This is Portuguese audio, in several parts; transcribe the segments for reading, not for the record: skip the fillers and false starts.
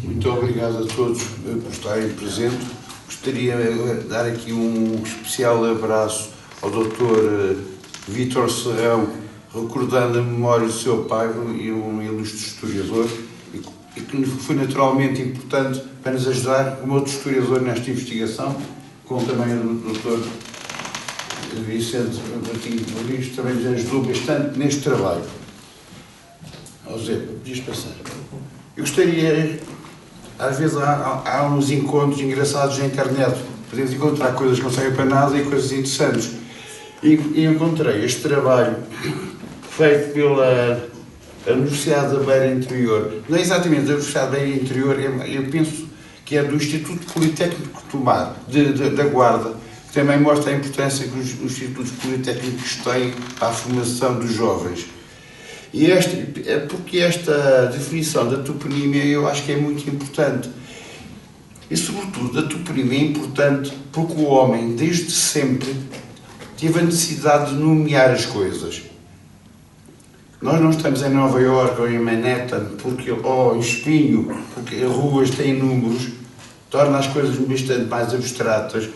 Muito obrigado a todos por estarem presentes. Gostaria de dar aqui um especial abraço ao Dr. Vítor Serrão, recordando a memória do seu pai, e um ilustre historiador, e que foi naturalmente importante para nos ajudar como outro historiador nesta investigação, como também o Dr. Vicente Martins Louris, também nos ajudou bastante neste trabalho. José, podias passar. Eu gostaria, às vezes há uns encontros engraçados na internet, podemos encontrar coisas que não servem para nada e coisas interessantes. E encontrei este trabalho feito pela Universidade da Beira Interior. Não é exatamente da Universidade da Beira Interior, eu penso que é do Instituto Politécnico de Tomar, da Guarda, que também mostra a importância que os institutos politécnicos têm para a formação dos jovens. E porque esta definição da toponímia eu acho que é muito importante. E, sobretudo, a toponímia é importante porque o homem, desde sempre, teve a necessidade de nomear as coisas. Nós não estamos em Nova Iorque ou em Manhattan ou em Espinho, porque as ruas têm números, torna as coisas bastante mais abstratas,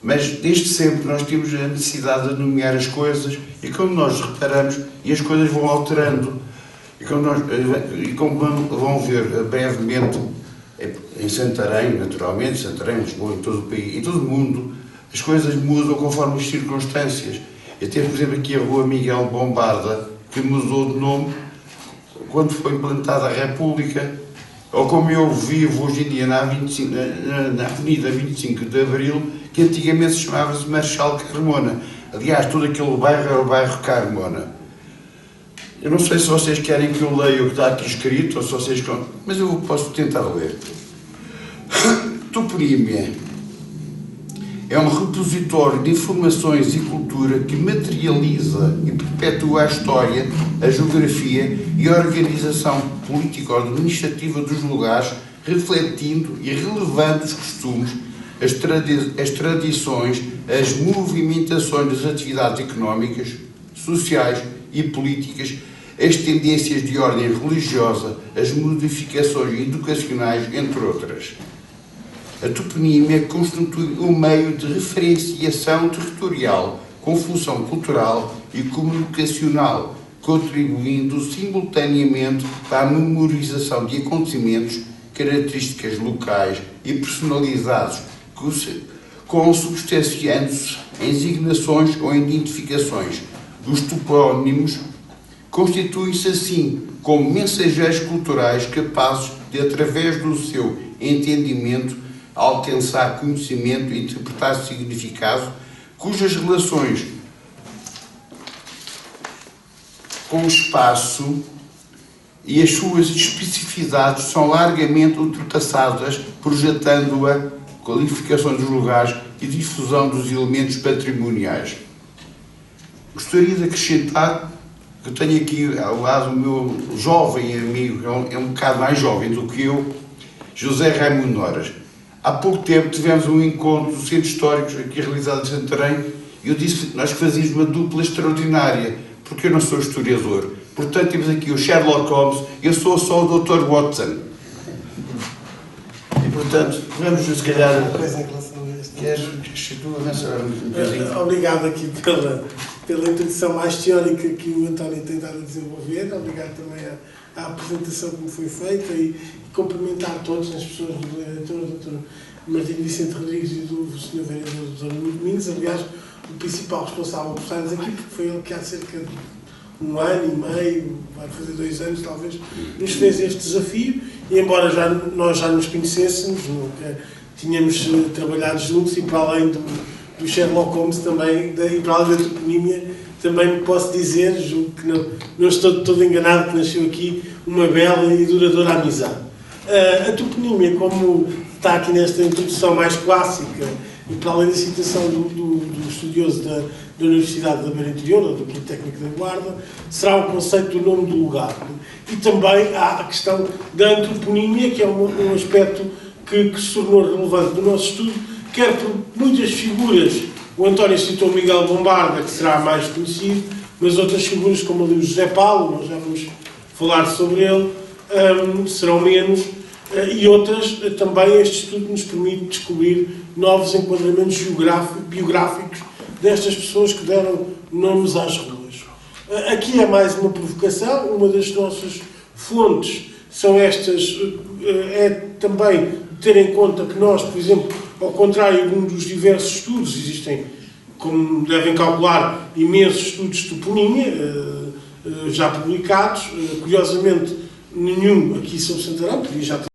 mas desde sempre nós temos a necessidade de nomear as coisas e como nós reparamos, e as coisas vão alterando, e como vão ver brevemente, em Santarém, naturalmente, Santarém, Lisboa, em todo o país, em todo o mundo, as coisas mudam conforme as circunstâncias. Eu tenho, por exemplo, aqui a Rua Miguel Bombarda, que mudou de nome quando foi implantada a República, ou como eu vivo hoje em dia na Avenida 25 de Abril, que antigamente se chamava-se Marechal Carmona. Aliás, todo aquele bairro era o bairro Carmona. Eu não sei se vocês querem que eu leia o que está aqui escrito, ou se vocês... mas eu posso tentar ler. Toponímia é um repositório de informações e cultura que materializa e perpetua a história, a geografia e a organização político-administrativa dos lugares, refletindo e relevando os costumes, as tradições, as movimentações das atividades económicas, sociais e políticas, as tendências de ordem religiosa, as modificações educacionais, entre outras. A toponímia constitui um meio de referenciação territorial com função cultural e comunicacional, contribuindo simultaneamente para a memorização de acontecimentos, características locais e personalizados, consubstanciando-se em designações ou identificações. Os topónimos constituem-se assim como mensageiros culturais capazes de, através do seu entendimento, alcançar conhecimento e interpretar significado, cujas relações com o espaço e as suas especificidades são largamente ultrapassadas, projetando a qualificação dos lugares e difusão dos elementos patrimoniais. Gostaria de acrescentar que eu tenho aqui ao lado o meu jovem amigo, é um bocado mais jovem do que eu, José Raimundo Noras. Há pouco tempo tivemos um encontro do Centro Histórico aqui realizado em Santarém e eu disse que nós fazíamos uma dupla extraordinária, porque eu não sou historiador. Portanto, temos aqui o Sherlock Holmes, eu sou só o Dr. Watson. E, portanto, vamos, se calhar... Queres tu avançar um bocadinho? Obrigado aqui pela introdução mais teórica que o António tem dado a desenvolver. Obrigado também à apresentação que me foi feita e cumprimentar todas as pessoas do diretor, o Dr. Martim Vicente Rodrigues e do Sr. Vereador Dr. Nuno Domingos. Aliás, o principal responsável por estarmos aqui, porque foi ele que há cerca de um ano e meio, vai fazer 2 anos talvez, nos fez este desafio. E embora nós já nos conhecêssemos, nunca tínhamos trabalhado juntos, e para além do Sherlock Holmes também, e para além da toponímia, também posso dizer, julgo que não estou todo enganado, que nasceu aqui uma bela e duradoura amizade. A toponímia, como está aqui nesta introdução mais clássica, e para além da citação do estudioso da Universidade da Beira Interior, ou do Politécnico da Guarda, será o conceito do nome do lugar. E também há a questão da antroponímia, que é um aspecto que se tornou relevante no nosso estudo, quer por muitas figuras. O António citou Miguel Bombarda, que será mais conhecido, mas outras figuras, como ali o José Paulo, nós já vamos falar sobre ele, serão menos. E outras, também este estudo nos permite descobrir novos enquadramentos biográficos destas pessoas que deram nomes às ruas. Aqui é mais uma provocação, uma das nossas fontes são estas, é também ter em conta que nós, por exemplo, ao contrário de um dos diversos estudos, existem, como devem calcular, imensos estudos de toponímia, já publicados, curiosamente nenhum aqui sobre Santarém, podia já ter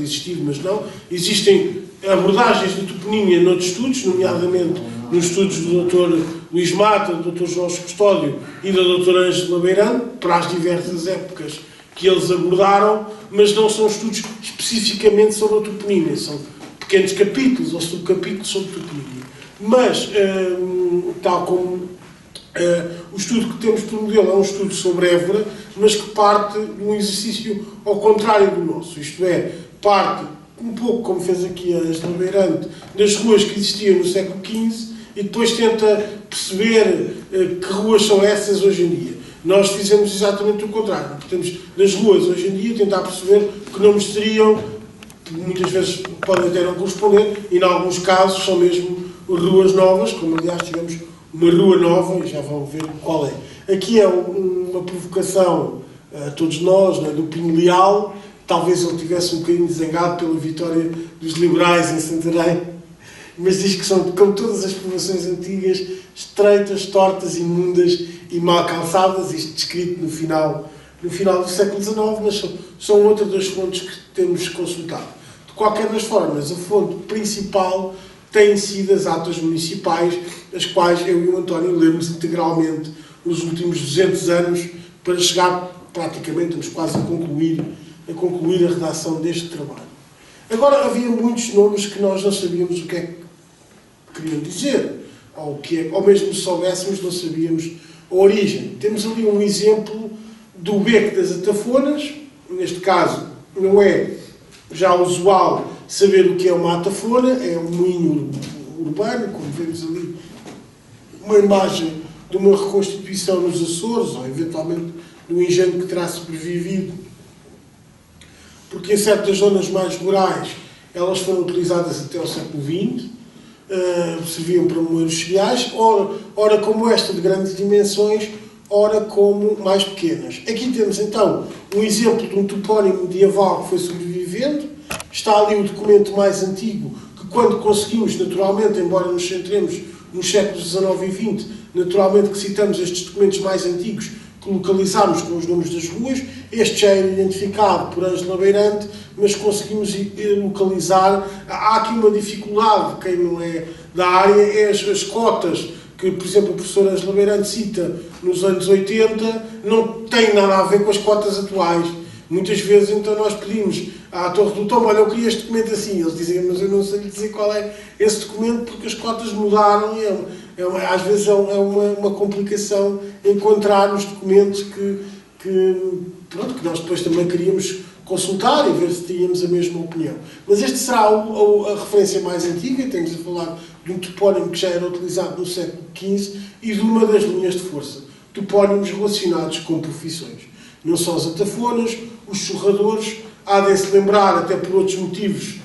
existido, mas não. Existem abordagens de toponímia noutros estudos, nomeadamente nos estudos do Dr. Luís Mata, do Dr. Jorge Custódio e da Dra. Ângela Beirão, para as diversas épocas que eles abordaram, mas não são estudos especificamente sobre a toponímia, são pequenos capítulos ou subcapítulos sobre toponímia. Mas, tal como o estudo que temos por modelo é um estudo sobre Évora, mas que parte de um exercício ao contrário do nosso, isto é, parte um pouco como fez aqui a Ângela Beirante, das ruas que existiam no século XV e depois tenta perceber que ruas são essas hoje em dia. Nós fizemos exatamente o contrário. Temos das ruas hoje em dia tentar perceber que nomes teriam, que muitas vezes podem até não corresponder, e em alguns casos são mesmo ruas novas, como aliás tivemos uma rua nova, e já vão ver qual é. Aqui é uma provocação a todos nós, não é? Do Pinho Leal. Talvez ele tivesse um bocadinho zangado pela vitória dos liberais em Santarém, mas diz que são, como todas as povoações antigas, estreitas, tortas, imundas e mal calçadas, isto descrito no final do século XIX, mas são outra das fontes que temos consultado. De qualquer das formas, a fonte principal têm sido as atas municipais, as quais eu e o António lemos integralmente nos últimos 200 anos, para chegar praticamente, estamos quase a concluir a redação deste trabalho. Agora, havia muitos nomes que nós não sabíamos o que é que queriam dizer, ou mesmo se soubéssemos, não sabíamos a origem. Temos ali um exemplo do Beco das Atafonas. Neste caso, não é já usual saber o que é uma atafona, é um moinho urbano, como vemos ali, uma imagem de uma reconstituição nos Açores, ou eventualmente de um engenho que terá sobrevivido, porque em certas zonas mais rurais elas foram utilizadas até ao século XX, serviam para moer os cereais, ora como esta de grandes dimensões, ora como mais pequenas. Aqui temos então um exemplo de um topónimo medieval que foi sobrevivendo. Está ali o documento mais antigo, que quando conseguimos, naturalmente, embora nos centremos nos séculos XIX e XX, naturalmente que citamos estes documentos mais antigos, que localizámos com os nomes das ruas. Este já era identificado por Ângela Beirante, mas conseguimos localizar. Há aqui uma dificuldade, quem não é da área, é as cotas que, por exemplo, a professora Ângela Beirante cita nos anos 80, não tem nada a ver com as cotas atuais. Muitas vezes, então, nós pedimos à Torre do Tombo, olha, eu queria este documento assim. Eles dizem, mas eu não sei lhe dizer qual é esse documento, porque as cotas mudaram e às vezes é uma complicação encontrar os documentos que nós depois também queríamos consultar e ver se tínhamos a mesma opinião. Mas este será a referência mais antiga. Estamos a falar de um topónimo que já era utilizado no século XV e de uma das linhas de força, topónimos relacionados com profissões. Não só as atafonas, os churradores, há de se lembrar, até por outros motivos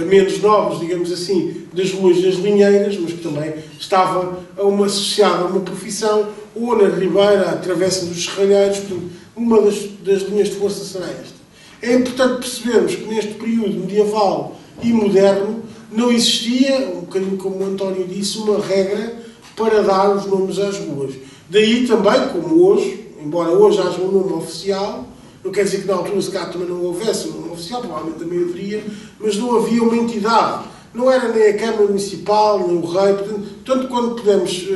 menos nobres, digamos assim, das ruas das linheiras, mas que também estava associada a uma profissão, ou na Ribeira, a Travessa dos Serralheiros. Portanto, uma das linhas de força será esta. É importante percebermos que neste período medieval e moderno não existia, um bocadinho como o António disse, uma regra para dar os nomes às ruas. Daí também, como hoje, embora hoje haja um nome oficial, não quer dizer que na altura se calhar também não houvesse um nome oficial, provavelmente também haveria, mas não havia uma entidade. Não era nem a Câmara Municipal, nem o Rei, portanto, quando pudemos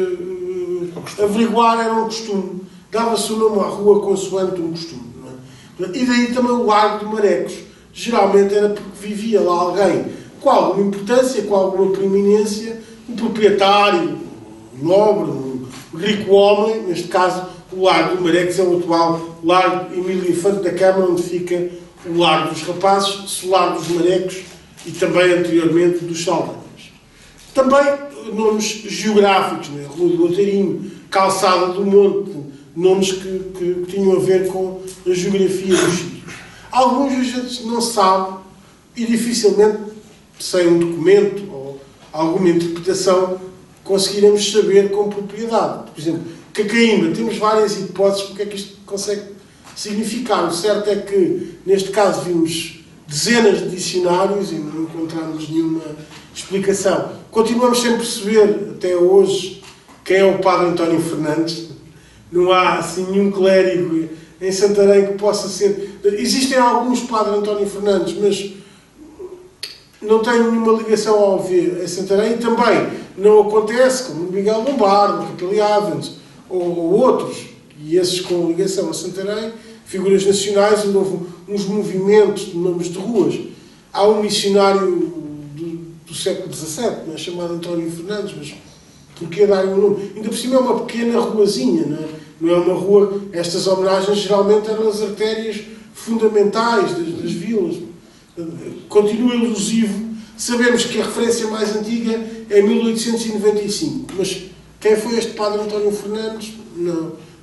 averiguar, era um costume. Dava-se o nome à rua consoante um costume. Não é? E daí também o Largo de Marecos. Geralmente era porque vivia lá alguém com alguma importância, com alguma preeminência, um proprietário, um nobre, um rico homem. Neste caso, o Largo de Marecos é o atual Largo Emílio Infante da Câmara, onde fica o Largo dos Rapazes, Solar dos Marecos e também anteriormente dos Saldanhas. Também nomes geográficos, né? Rua do Outeirinho, Calçada do Monte, nomes que tinham a ver com a geografia dos sítios. Alguns a gente não sabe e dificilmente, sem um documento ou alguma interpretação, conseguiremos saber com propriedade. Por exemplo, Cacaímba, temos várias hipóteses porque é que isto consegue significar. O certo é que, neste caso, vimos dezenas de dicionários e não encontramos nenhuma explicação. Continuamos sem perceber, até hoje, quem é o Padre António Fernandes. Não há assim nenhum clérigo em Santarém que possa ser... Existem alguns Padre António Fernandes, mas não tem nenhuma ligação ao ver em Santarém, e também não acontece como Miguel Lombardo, Capelli Avens ou outros, e esses com ligação a Santarém, figuras nacionais, onde houve uns movimentos de nomes de ruas. Há um missionário do século XVII, chamado António Fernandes, mas porquê dar-lhe um nome? Ainda por cima é uma pequena ruazinha, não é? Não é uma rua. Estas homenagens geralmente eram as artérias fundamentais das vilas. Continua elusivo. Sabemos que a referência mais antiga é 1895, mas quem foi este Padre António Fernandes?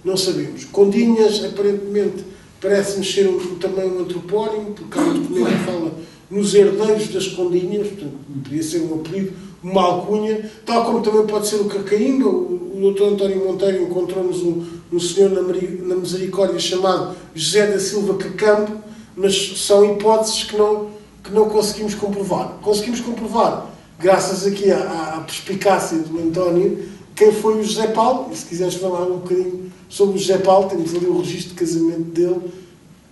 Não sabemos. Condinhas, aparentemente, parece-nos ser também um antropónimo, porque há um documento que fala nos herdeiros das Condinhas, portanto, podia ser um apelido, uma alcunha, tal como também pode ser o Cacaímba. O Dr. António Monteiro encontrou-nos um senhor na Misericórdia chamado José da Silva Cacampo, mas são hipóteses que não conseguimos comprovar. Conseguimos comprovar, graças aqui à perspicácia do António, quem foi o José Paulo. E se quiseres falar um bocadinho sobre o José Paulo, temos ali o registro de casamento dele,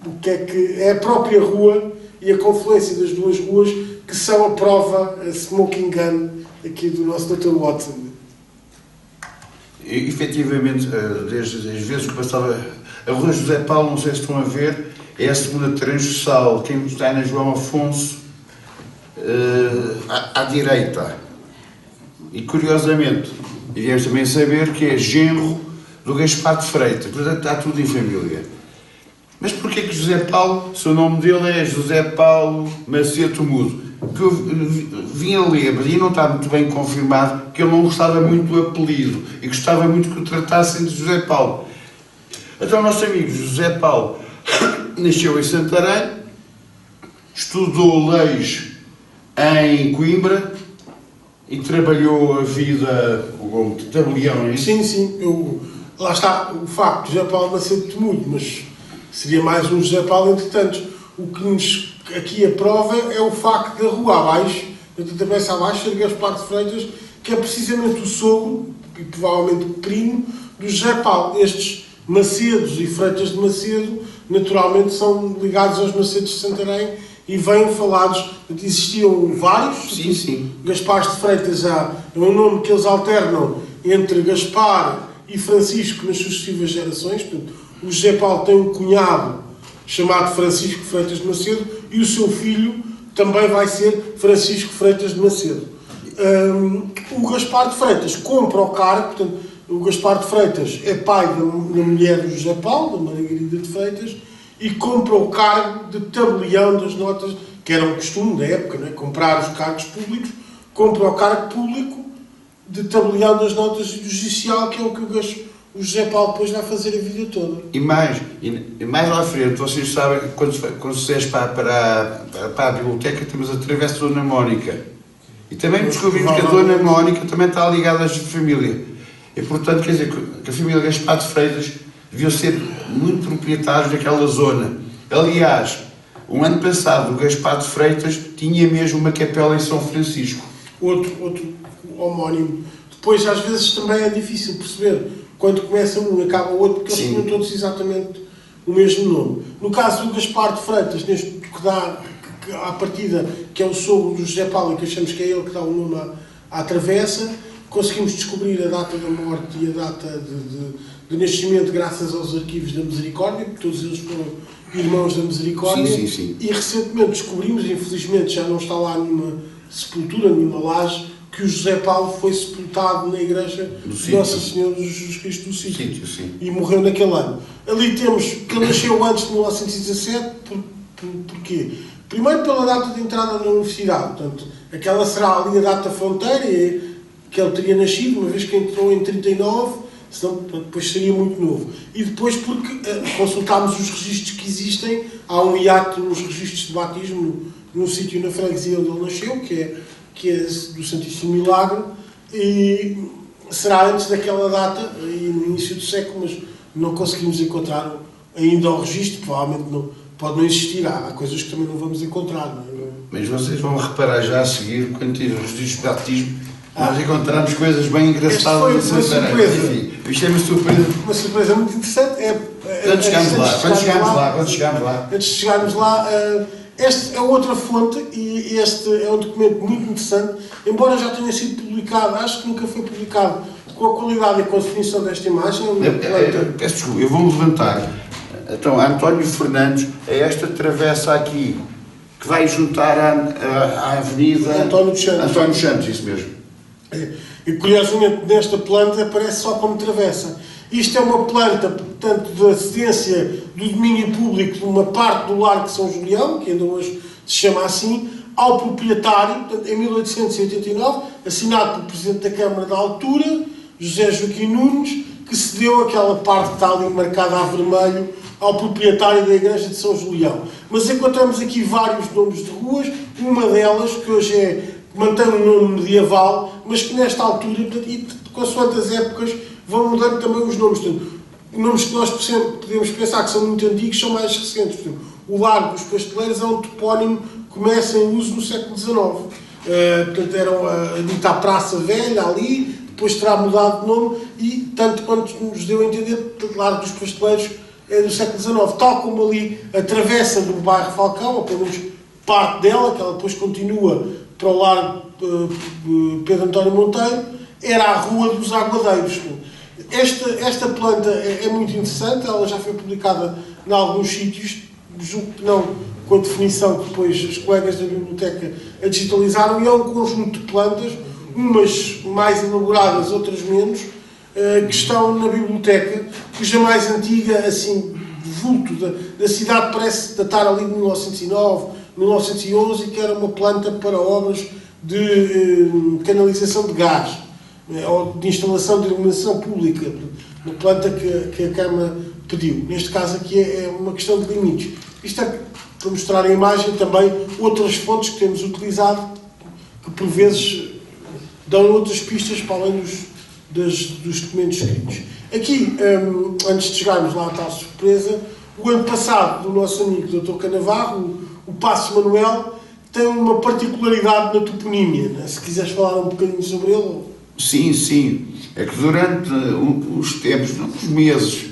o que é a própria rua e a confluência das duas ruas que são a prova, a smoking gun aqui do nosso Dr. Watson. E, efetivamente, desde as vezes que passava a Rua José Paulo, não sei se estão a ver, é a segunda transversal, quem está na João Afonso, à direita. E, curiosamente, devemos também saber que é genro do Gaspar de Freitas, portanto está tudo em família. Mas porquê que José Paulo, o seu nome dele é José Paulo Macedo Mudo? Que eu vim a ler, mas aí não está muito bem confirmado, que ele não gostava muito do apelido e gostava muito que o tratassem de José Paulo. Então o nosso amigo José Paulo nasceu em Santarém, estudou leis em Coimbra e trabalhou a vida como tabelião, não é isso? Sim. Lá está o facto de José Paulo Macedo de Mudo, mas seria mais um José Paulo entre tantos. O que nos aqui a prova é o facto da rua abaixo, da travessa abaixo, ser Gaspar de Freitas, que é precisamente o sogro, e provavelmente o primo, do José Paulo. Estes Macedos e Freitas de Macedo, naturalmente, são ligados aos Macedos de Santarém e vêm falados. Existiam vários. Sim. Gaspar de Freitas é um nome que eles alternam entre Gaspar e Francisco nas sucessivas gerações. Portanto, o José Paulo tem um cunhado chamado Francisco Freitas de Macedo e o seu filho também vai ser Francisco Freitas de Macedo. O Gaspar de Freitas compra o cargo, portanto, o Gaspar de Freitas é pai da mulher do José Paulo, da Margarida de Freitas, e compra o cargo de tabelião das notas, que era um costume da época, não é? Comprar os cargos públicos, compra o cargo público de tabelião das notas e do judicial, que é o que o José Paulo depois vai fazer a vida toda. E mais lá à frente, vocês sabem que quando se desce para a biblioteca, temos a Travessa Dona Mónica. E também descobrimos que a Dona Mónica também está ligada à família. E, portanto, quer dizer que a família Gaspar de Freitas deviam ser muito proprietários daquela zona. Aliás, o ano passado, o Gaspar de Freitas tinha mesmo uma capela em São Francisco. Outro homónimo. Depois, às vezes, também é difícil perceber quando começa um e acaba o outro, porque eles tinham todos exatamente o mesmo nome. No caso do Gaspar de Freitas, neste que dá à partida, que é o sogro do José Paulo, que achamos que é ele que dá o nome à travessa, conseguimos descobrir a data da morte e a data de nascimento graças aos arquivos da Misericórdia, porque todos eles foram irmãos da Misericórdia. Sim. E recentemente descobrimos, infelizmente já não está lá nenhuma sepultura, nenhuma laje, que o José Paulo foi sepultado na igreja de Nossa Senhora de Jesus Cristo do Sítio. E morreu naquele ano. Ali temos que ele nasceu antes de 1917, porquê? Primeiro pela data de entrada na universidade, portanto, aquela será ali a data fronteira, que ele teria nascido, uma vez que entrou em 39, senão depois seria muito novo. E depois porque consultámos os registros que existem, há um hiato nos registros de batismo num sítio na freguesia onde ele nasceu, que é do Santíssimo Milagre, e será antes daquela data, e no início do século, mas não conseguimos encontrar ainda o registro, provavelmente não, pode não existir, há coisas que também não vamos encontrar. Não é? Mas vocês vão reparar já a seguir, quando tiram os registros de batismo, nós encontramos coisas bem engraçadas. Esta foi uma surpresa. Enfim, isto é uma surpresa. Uma surpresa muito interessante. Quando chegarmos lá. Antes de chegarmos lá, esta é outra fonte e este é um documento muito interessante, embora já tenha sido publicado, acho que nunca foi publicado com a qualidade e com a definição desta imagem. Peço desculpa, eu vou levantar. Então, António Fernandes é esta travessa aqui, que vai juntar à avenida António dos Santos. António dos Santos, isso mesmo. E curiosamente nesta planta aparece só como travessa. Isto é uma planta, portanto, de acedência do domínio público de uma parte do Largo de São Julião, que ainda hoje se chama assim, ao proprietário, portanto, em 1889, assinado pelo Presidente da Câmara da altura, José Joaquim Nunes, que cedeu aquela parte que está ali marcada a vermelho ao proprietário da Igreja de São Julião. Mas encontramos aqui vários nomes de ruas, uma delas, que hoje mantém um nome medieval, mas que nesta altura, e consoante as épocas, vão mudando também os nomes. Portanto, nomes que nós podemos pensar que são muito antigos são mais recentes. Portanto, o Largo dos Pasteleiros é um topónimo que começa em uso no século XIX. Portanto, era dita a Praça Velha ali, depois terá mudado de nome e, tanto quanto nos deu a entender, o Largo dos Pasteleiros é do século XIX. Tal como ali a travessa do bairro Falcão, ou pelo menos parte dela, que ela depois continua para o Largo Pedro António Monteiro, era a Rua dos Aguadeiros. Esta planta é muito interessante, ela já foi publicada em alguns sítios, julgo que não com a definição que depois os colegas da biblioteca a digitalizaram, e é um conjunto de plantas, umas mais elaboradas, outras menos, que estão na biblioteca, cuja mais antiga, assim, vulto da cidade, parece datar ali de 1909, 1911, e que era uma planta para obras de canalização de gás, ou de instalação de iluminação pública, uma planta que a Câmara pediu. Neste caso aqui é uma questão de limites. Isto é para mostrar a imagem também outras fontes que temos utilizado, que por vezes dão outras pistas para além dos documentos escritos. Aqui, antes de chegarmos lá à tal surpresa, o ano passado, do nosso amigo Dr. Canavarro, o Paço Manuel, tem uma particularidade na toponímia, né? Se quiseres falar um bocadinho sobre ele. Sim. É que durante os tempos, uns meses,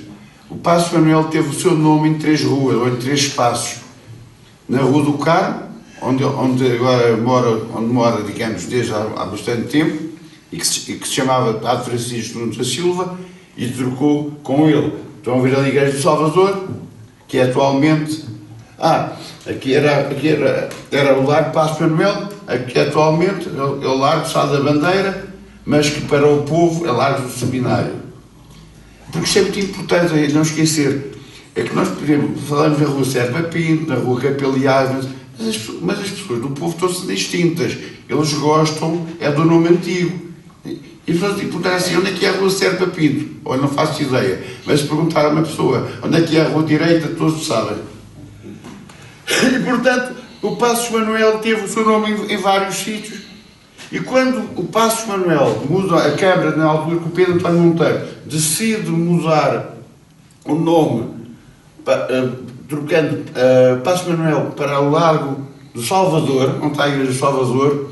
o Paço Manuel teve o seu nome em 3 ruas, ou em 3 espaços. Na Rua do Carmo, onde agora mora, digamos, desde há bastante tempo, e que se chamava Padre Francisco Nunes da Silva, e trocou com ele. Estão a ver a Igreja do Salvador, que é atualmente... aqui era o Largo Paço Manuel, aqui atualmente é o Largo Sá da Bandeira, mas que para o povo é Largo do Seminário. Porque isto é muito importante não esquecer. É que nós, por exemplo, falamos na Rua Serpa Pinto, na Rua Capeliares, mas as pessoas do povo estão-se distintas. Eles gostam, do nome antigo. E as pessoas perguntaram assim, onde é que é a Rua Serpa Pinto? Olha, não faço ideia. Mas se perguntar a uma pessoa, onde é que é a Rua Direita, todos sabem. E, portanto, o Paço Manuel teve o seu nome em vários sítios. E quando o Paço Manuel muda, a Câmara, na altura que o Pedro António Monteiro decide mudar o nome, trocando Paço Manuel para o Largo do Salvador, onde está a Igreja do Salvador,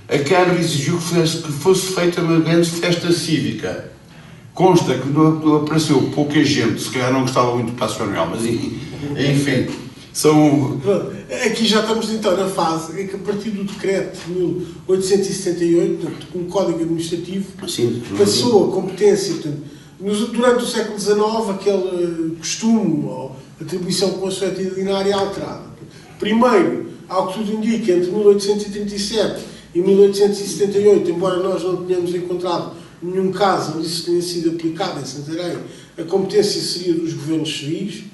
a Câmara exigiu que fosse feita uma grande festa cívica. Consta que apareceu pouca gente, se calhar não gostava muito do Paço Manuel, mas enfim, são... Aqui já estamos então na fase em que, a partir do decreto de 1878, portanto, com o Código Administrativo, passou a competência, portanto, durante o século XIX, aquele costume ou atribuição consuetudinária alterada. Primeiro, ao que tudo indica, entre 1837 e 1878, embora nós não tenhamos encontrado nenhum caso onde isso tenha sido aplicado em Santarém, a competência seria dos governos civis,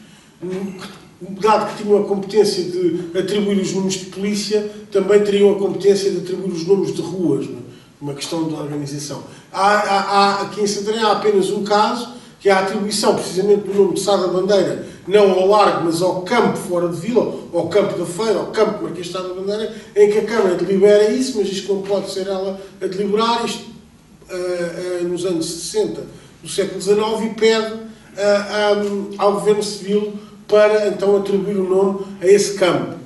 dado que tinham a competência de atribuir os nomes de polícia, também teriam a competência de atribuir os nomes de ruas, não é? Uma questão de organização. Aqui em Santarém há apenas um caso, que é a atribuição precisamente do nome de Sá da Bandeira, não ao largo, mas ao campo fora de vila, ao campo da Feira, ao campo Marquês de Sá da Bandeira, em que a Câmara delibera isso, mas isto não pode ser ela a deliberar, isto nos anos 60 do século XIX, e pede ao Governo Civil para então atribuir o nome a esse campo.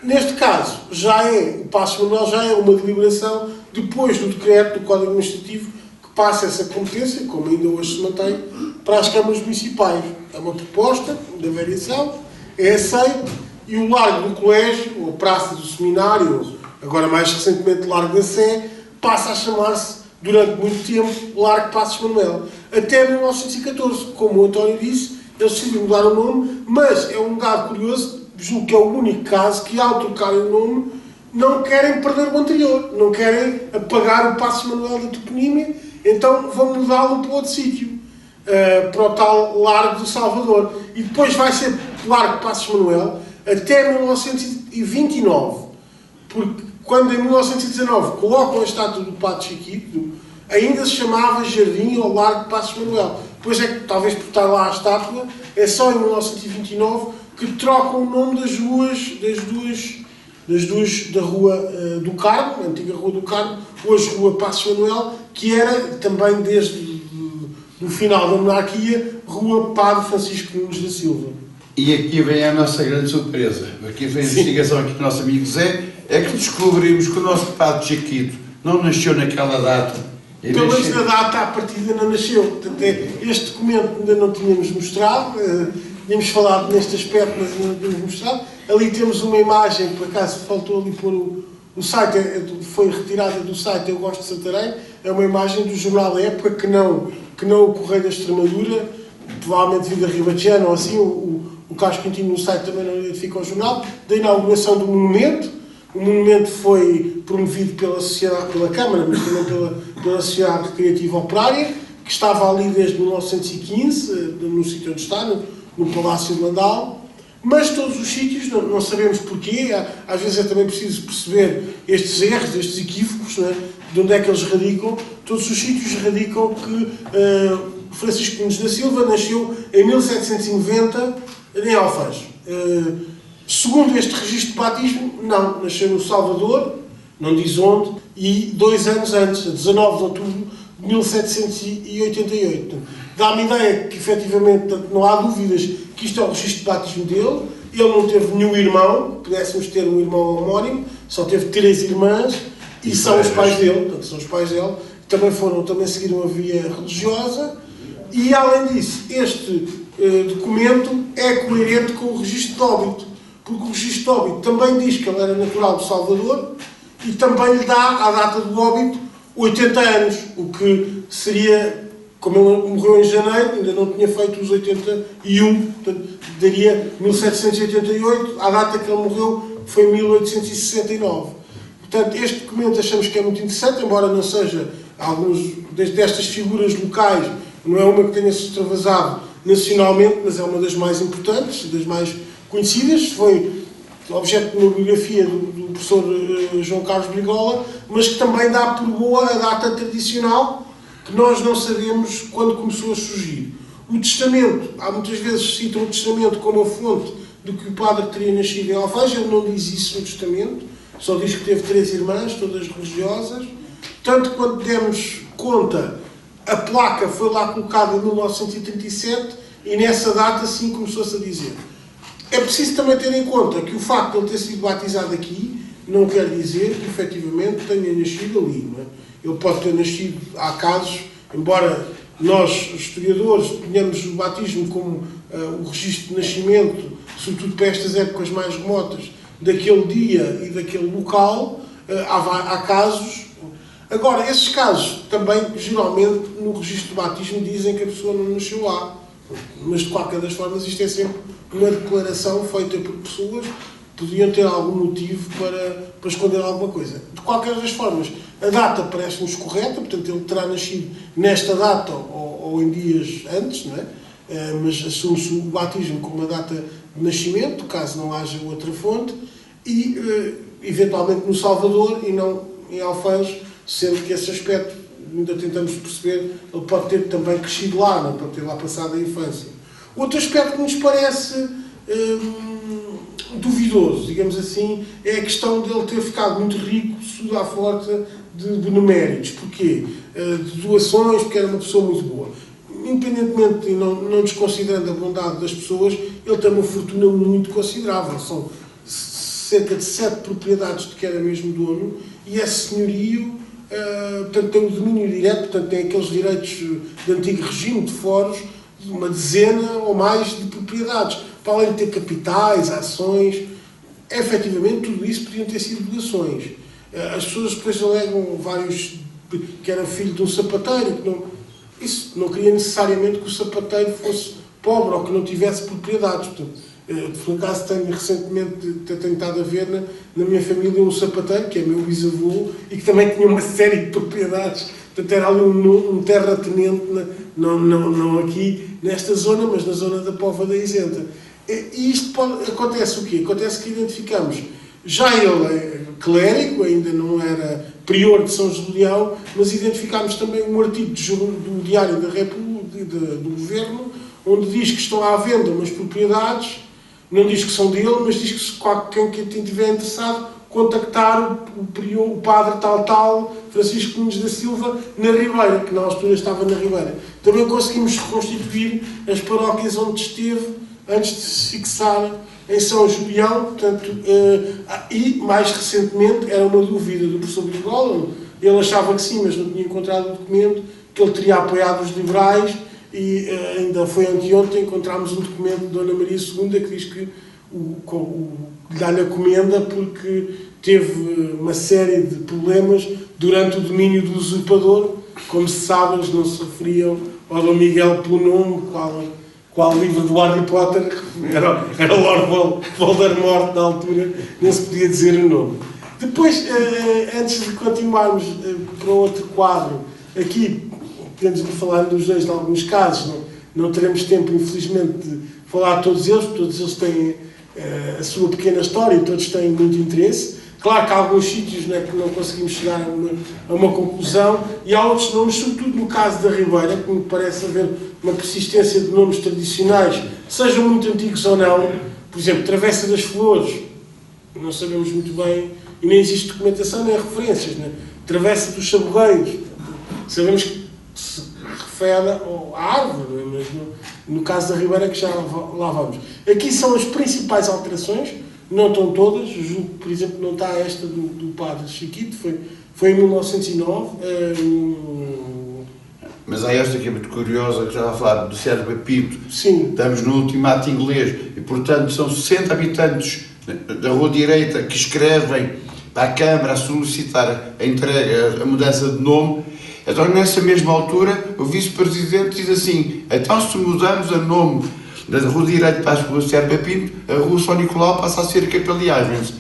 Neste caso, o Paço Manuel já é uma deliberação depois do decreto do Código Administrativo que passa essa competência, como ainda hoje se mantém, para as câmaras municipais. É uma proposta da variação, é aceito, e o Largo do Colégio, ou Praça do Seminário, agora mais recentemente Largo da Sé, passa a chamar-se, durante muito tempo, Largo Passos Manuel. Até 1914, como o António disse, eles decidiram mudar o nome, mas é um dado curioso, julgo que é o único caso que, ao trocarem o nome, não querem perder o anterior, não querem apagar o Passos Manuel da toponímia, então vão mudá-lo para outro sítio, para o tal Largo do Salvador. E depois vai ser Largo Passos Manuel até 1929, porque quando em 1919 colocam a estátua do Padre Chiquito, ainda se chamava Jardim ou Largo Passos Manuel. Depois é que, talvez por estar lá a estátua, é só em 1929 que trocam o nome das duas da Rua do Carmo, a antiga Rua do Carmo, hoje Rua Passos Manuel, que era também desde o final da monarquia, Rua Padre Francisco Nunes da Silva. E aqui vem a nossa grande surpresa. Aqui vem a investigação aqui do nosso amigo Zé, é que descobrimos que o nosso Padre Chiquito não nasceu naquela data. Pelo menos na data, à partida, não nasceu. Portanto, este documento ainda não tínhamos mostrado, tínhamos falado neste aspecto, mas ainda não tínhamos mostrado. Ali temos uma imagem, por acaso faltou ali pôr o site, foi retirada do site Eu Gosto de Santarém, é uma imagem do jornal da época, que não o Correio da Extremadura, provavelmente Vida Ribateana ou assim, o Carlos Quintino no site também não identifica o jornal, da inauguração do monumento. O monumento foi promovido pela Câmara, mas também pela Sociedade Recreativa Operária, que estava ali desde 1915, no sítio onde está, no Palácio de Landau. Mas todos os sítios, não sabemos porquê, às vezes é também preciso perceber estes erros, estes equívocos, não é? De onde é que eles radicam. Todos os sítios radicam que Francisco Nunes da Silva nasceu em 1790 em Alfãs. Segundo este registro de batismo, não, nasceu no Salvador, não diz onde, e 2 anos antes, a 19 de outubro de 1788. Dá-me ideia que, efetivamente, não há dúvidas que isto é o registro de batismo dele. Ele não teve nenhum irmão, pudéssemos ter um irmão homónimo, só teve 3 irmãs, e são os pais dele, portanto, são os pais dele, também seguiram a via religiosa, e, além disso, este documento é coerente com o registro de óbito, porque o registro de óbito também diz que ele era natural de Salvador e também lhe dá, à data do óbito, 80 anos, o que seria, como ele morreu em janeiro, ainda não tinha feito os 81, portanto, daria 1788, à data que ele morreu foi 1869. Portanto, este documento achamos que é muito interessante, embora não seja destas figuras locais, não é uma que tenha se extravasado nacionalmente, mas é uma das mais importantes, das mais conhecidas, foi objeto de uma biografia do professor João Carlos Brigola, mas que também dá por boa a data tradicional, que nós não sabemos quando começou a surgir. O testamento, há muitas vezes citam o testamento como a fonte de que o padre teria nascido em Alfãs, ele não diz isso no testamento, só diz que teve 3 irmãs, todas religiosas. Tanto quanto demos conta, a placa foi lá colocada em 1937 e nessa data sim começou-se a dizer. É preciso também ter em conta que o facto de ele ter sido batizado aqui não quer dizer que, efetivamente, tenha nascido ali. Não é? Ele pode ter nascido, há casos, embora nós, historiadores, tenhamos o batismo como o registro de nascimento, sobretudo para estas épocas mais remotas, daquele dia e daquele local, há casos. Agora, esses casos também, geralmente, no registro de batismo, dizem que a pessoa não nasceu lá. Mas, de qualquer das formas, isto é sempre uma declaração feita por pessoas que podiam ter algum motivo para esconder alguma coisa. De qualquer das formas, a data parece-nos correta, portanto, ele terá nascido nesta data ou em dias antes, não é? Mas assume-se o batismo como uma data de nascimento, caso não haja outra fonte, e, eventualmente, no Salvador e não em Alfãs, sendo que esse aspecto, ainda tentamos perceber, ele pode ter também crescido lá, não pode ter lá passado a infância. Outro aspecto que nos parece duvidoso duvidoso, digamos assim, é a questão dele ter ficado muito rico à força de beneméritos. Porquê? De doações, porque era uma pessoa muito boa. Independentemente e não desconsiderando a bondade das pessoas, ele tem uma fortuna muito considerável. São cerca de 7 propriedades de que era mesmo dono, e esse senhorio, portanto, tem o domínio direto, portanto, tem aqueles direitos do antigo regime de foros, de uma dezena ou mais de propriedades, para além de ter capitais, ações. Efetivamente, tudo isso podiam ter sido doações. As pessoas depois alegam vários, que era filho de um sapateiro, que isso não queria necessariamente que o sapateiro fosse pobre ou que não tivesse propriedades. Portanto, por acaso tenho recentemente estado a ver na minha família um sapateiro, que é meu bisavô, e que também tinha uma série de propriedades. Portanto, era ali um terratenente, não aqui nesta zona, mas na zona da Póvoa da Isenta. E isto acontece o quê? Acontece que identificamos, já ele é clérigo, ainda não era prior de São Julião, mas identificámos também um artigo do Diário da República, do Governo, onde diz que estão à venda umas propriedades, não diz que são dele, mas diz que se quem estiver interessado, contactar o padre tal, Francisco Nunes da Silva, na Ribeira, que na altura estava na Ribeira. Também conseguimos reconstituir as paróquias onde esteve, antes de se fixar em São Julião, portanto, e mais recentemente, era uma dúvida do professor Brigola, ele achava que sim, mas não tinha encontrado o documento, que ele teria apoiado os liberais, e ainda foi anteontem, encontramos um documento de Dona Maria II que diz que dá-lhe a comenda porque teve uma série de problemas durante o domínio do usurpador. Como se sabe, eles não se referiam ao Dom Miguel pelo nome, qual livro do Harry Potter, era Lord Voldemort na altura, não se podia dizer o nome. Depois, antes de continuarmos para outro quadro, aqui temos de falar dos dois, em alguns casos, não teremos tempo, infelizmente, de falar de todos eles têm a sua pequena história e todos têm muito interesse. Claro que há alguns sítios que não conseguimos chegar a uma conclusão, e há outros nomes, sobretudo no caso da Ribeira, que me parece haver uma persistência de nomes tradicionais, sejam muito antigos ou não. Por exemplo, Travessa das Flores, não sabemos muito bem, e nem existe documentação nem referências. Travessa dos Sabogueiros, sabemos que se refere à árvore, mas no caso da Ribeira, que já lá vamos. Aqui são as principais alterações, não estão todas, julgo que, por exemplo, não está esta do padre Chiquito, foi em 1909. Mas há esta que é muito curiosa, que já a falar do Sérgio Pinto. Sim. Estamos no ultimato inglês e, portanto, são 60 habitantes da Rua Direita que escrevem para a Câmara a solicitar a entrega, a mudança de nome. Então, nessa mesma altura, o vice-presidente diz assim: então, se mudamos a nome da Rua Direita para a Rua Sérgio Pinto, a Rua São Nicolau passa a ser Capeliagens.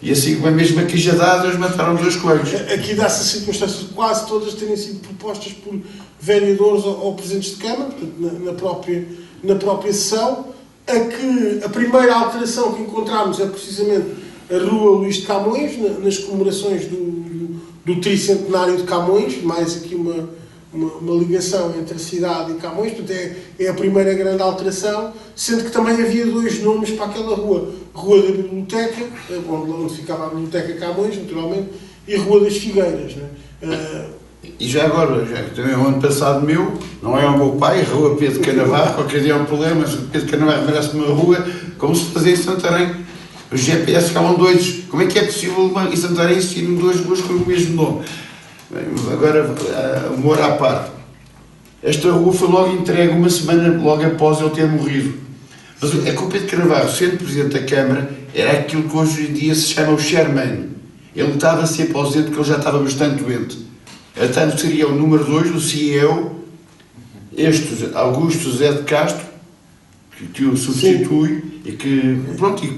E assim, com a mesma quijadada, eles mataram 2 coelhos. Aqui dá-se a circunstância de quase todas terem sido propostas por vereadores ou presidentes de Câmara, portanto, na própria sessão. A primeira alteração que encontramos é precisamente a Rua Luís de Camões, nas comemorações do tricentenário de Camões, mais aqui uma ligação entre a cidade e Camões. Portanto, é a primeira grande alteração, sendo que também havia 2 nomes para aquela rua: Rua da Biblioteca, onde ficava a Biblioteca Camões, naturalmente, e Rua das Figueiras. E já agora, também o ano passado meu, não é o meu pai, a Rua Pedro Canavarro, qualquer dia é um problema, Pedro Canavarro merece uma rua, como se fazia em Santarém. Os GPS ficavam doidos. Como é que é possível em Santarém existirem 2 ruas com o mesmo nome? Bem, agora, humor à parte. Esta rua foi logo entregue uma semana logo após ele ter morrido. Mas é que o Pedro Canavarro, sendo Presidente da Câmara, era aquilo que hoje em dia se chama o chairman. Ele estava sempre ausente porque ele já estava bastante doente. Portanto, seria o número 2, o CEO, Augusto José de Castro, que o substitui. Sim. E que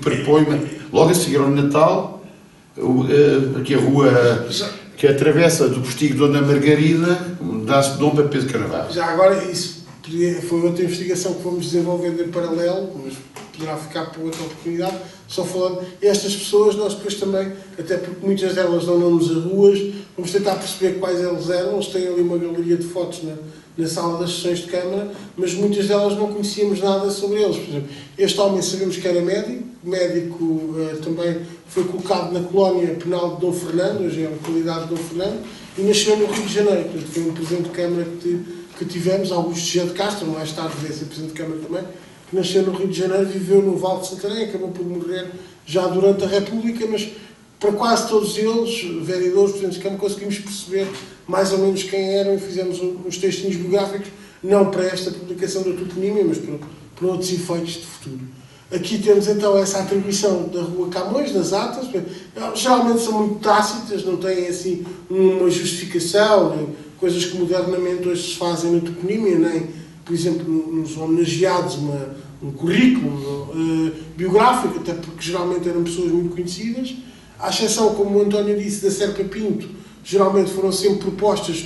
propõe logo a seguir ao Natal, aqui a rua que atravessa do postigo de Dona Margarida, dá-se nome para Pedro Canavarro. Já agora, isso foi outra investigação que fomos desenvolvendo em paralelo, mas poderá ficar para outra oportunidade, só falando, estas pessoas, nós depois também, até porque muitas delas dão nomes a ruas, vamos tentar perceber quais eles eram. Eles têm ali uma galeria de fotos na sala das sessões de Câmara, mas muitas delas não conhecíamos nada sobre eles. Por exemplo, este homem sabemos que era médico também foi colocado na colónia penal de Dom Fernando, hoje é a localidade de Dom Fernando, e nasceu no Rio de Janeiro. Portanto, foi um Presidente de Câmara que tivemos, Augusto G. de Castro, mais tarde veio ser Presidente de Câmara também, que nasceu no Rio de Janeiro, viveu no Vale de Santarém, acabou por morrer já durante a República, mas para quase todos eles, vereadores, Presidentes de Câmara, conseguimos perceber mais ou menos quem eram e fizemos uns textinhos biográficos, não para esta publicação da toponímia, mas para outros efeitos de futuro. Aqui temos então essa atribuição da Rua Camões, nas atas, geralmente são muito tácitas, não têm assim uma justificação, coisas que modernamente hoje se fazem na toponímia, nem, por exemplo, nos homenageados, um currículo biográfico, até porque geralmente eram pessoas muito conhecidas, à exceção, como o António disse, da Serpa Pinto, geralmente foram sempre propostas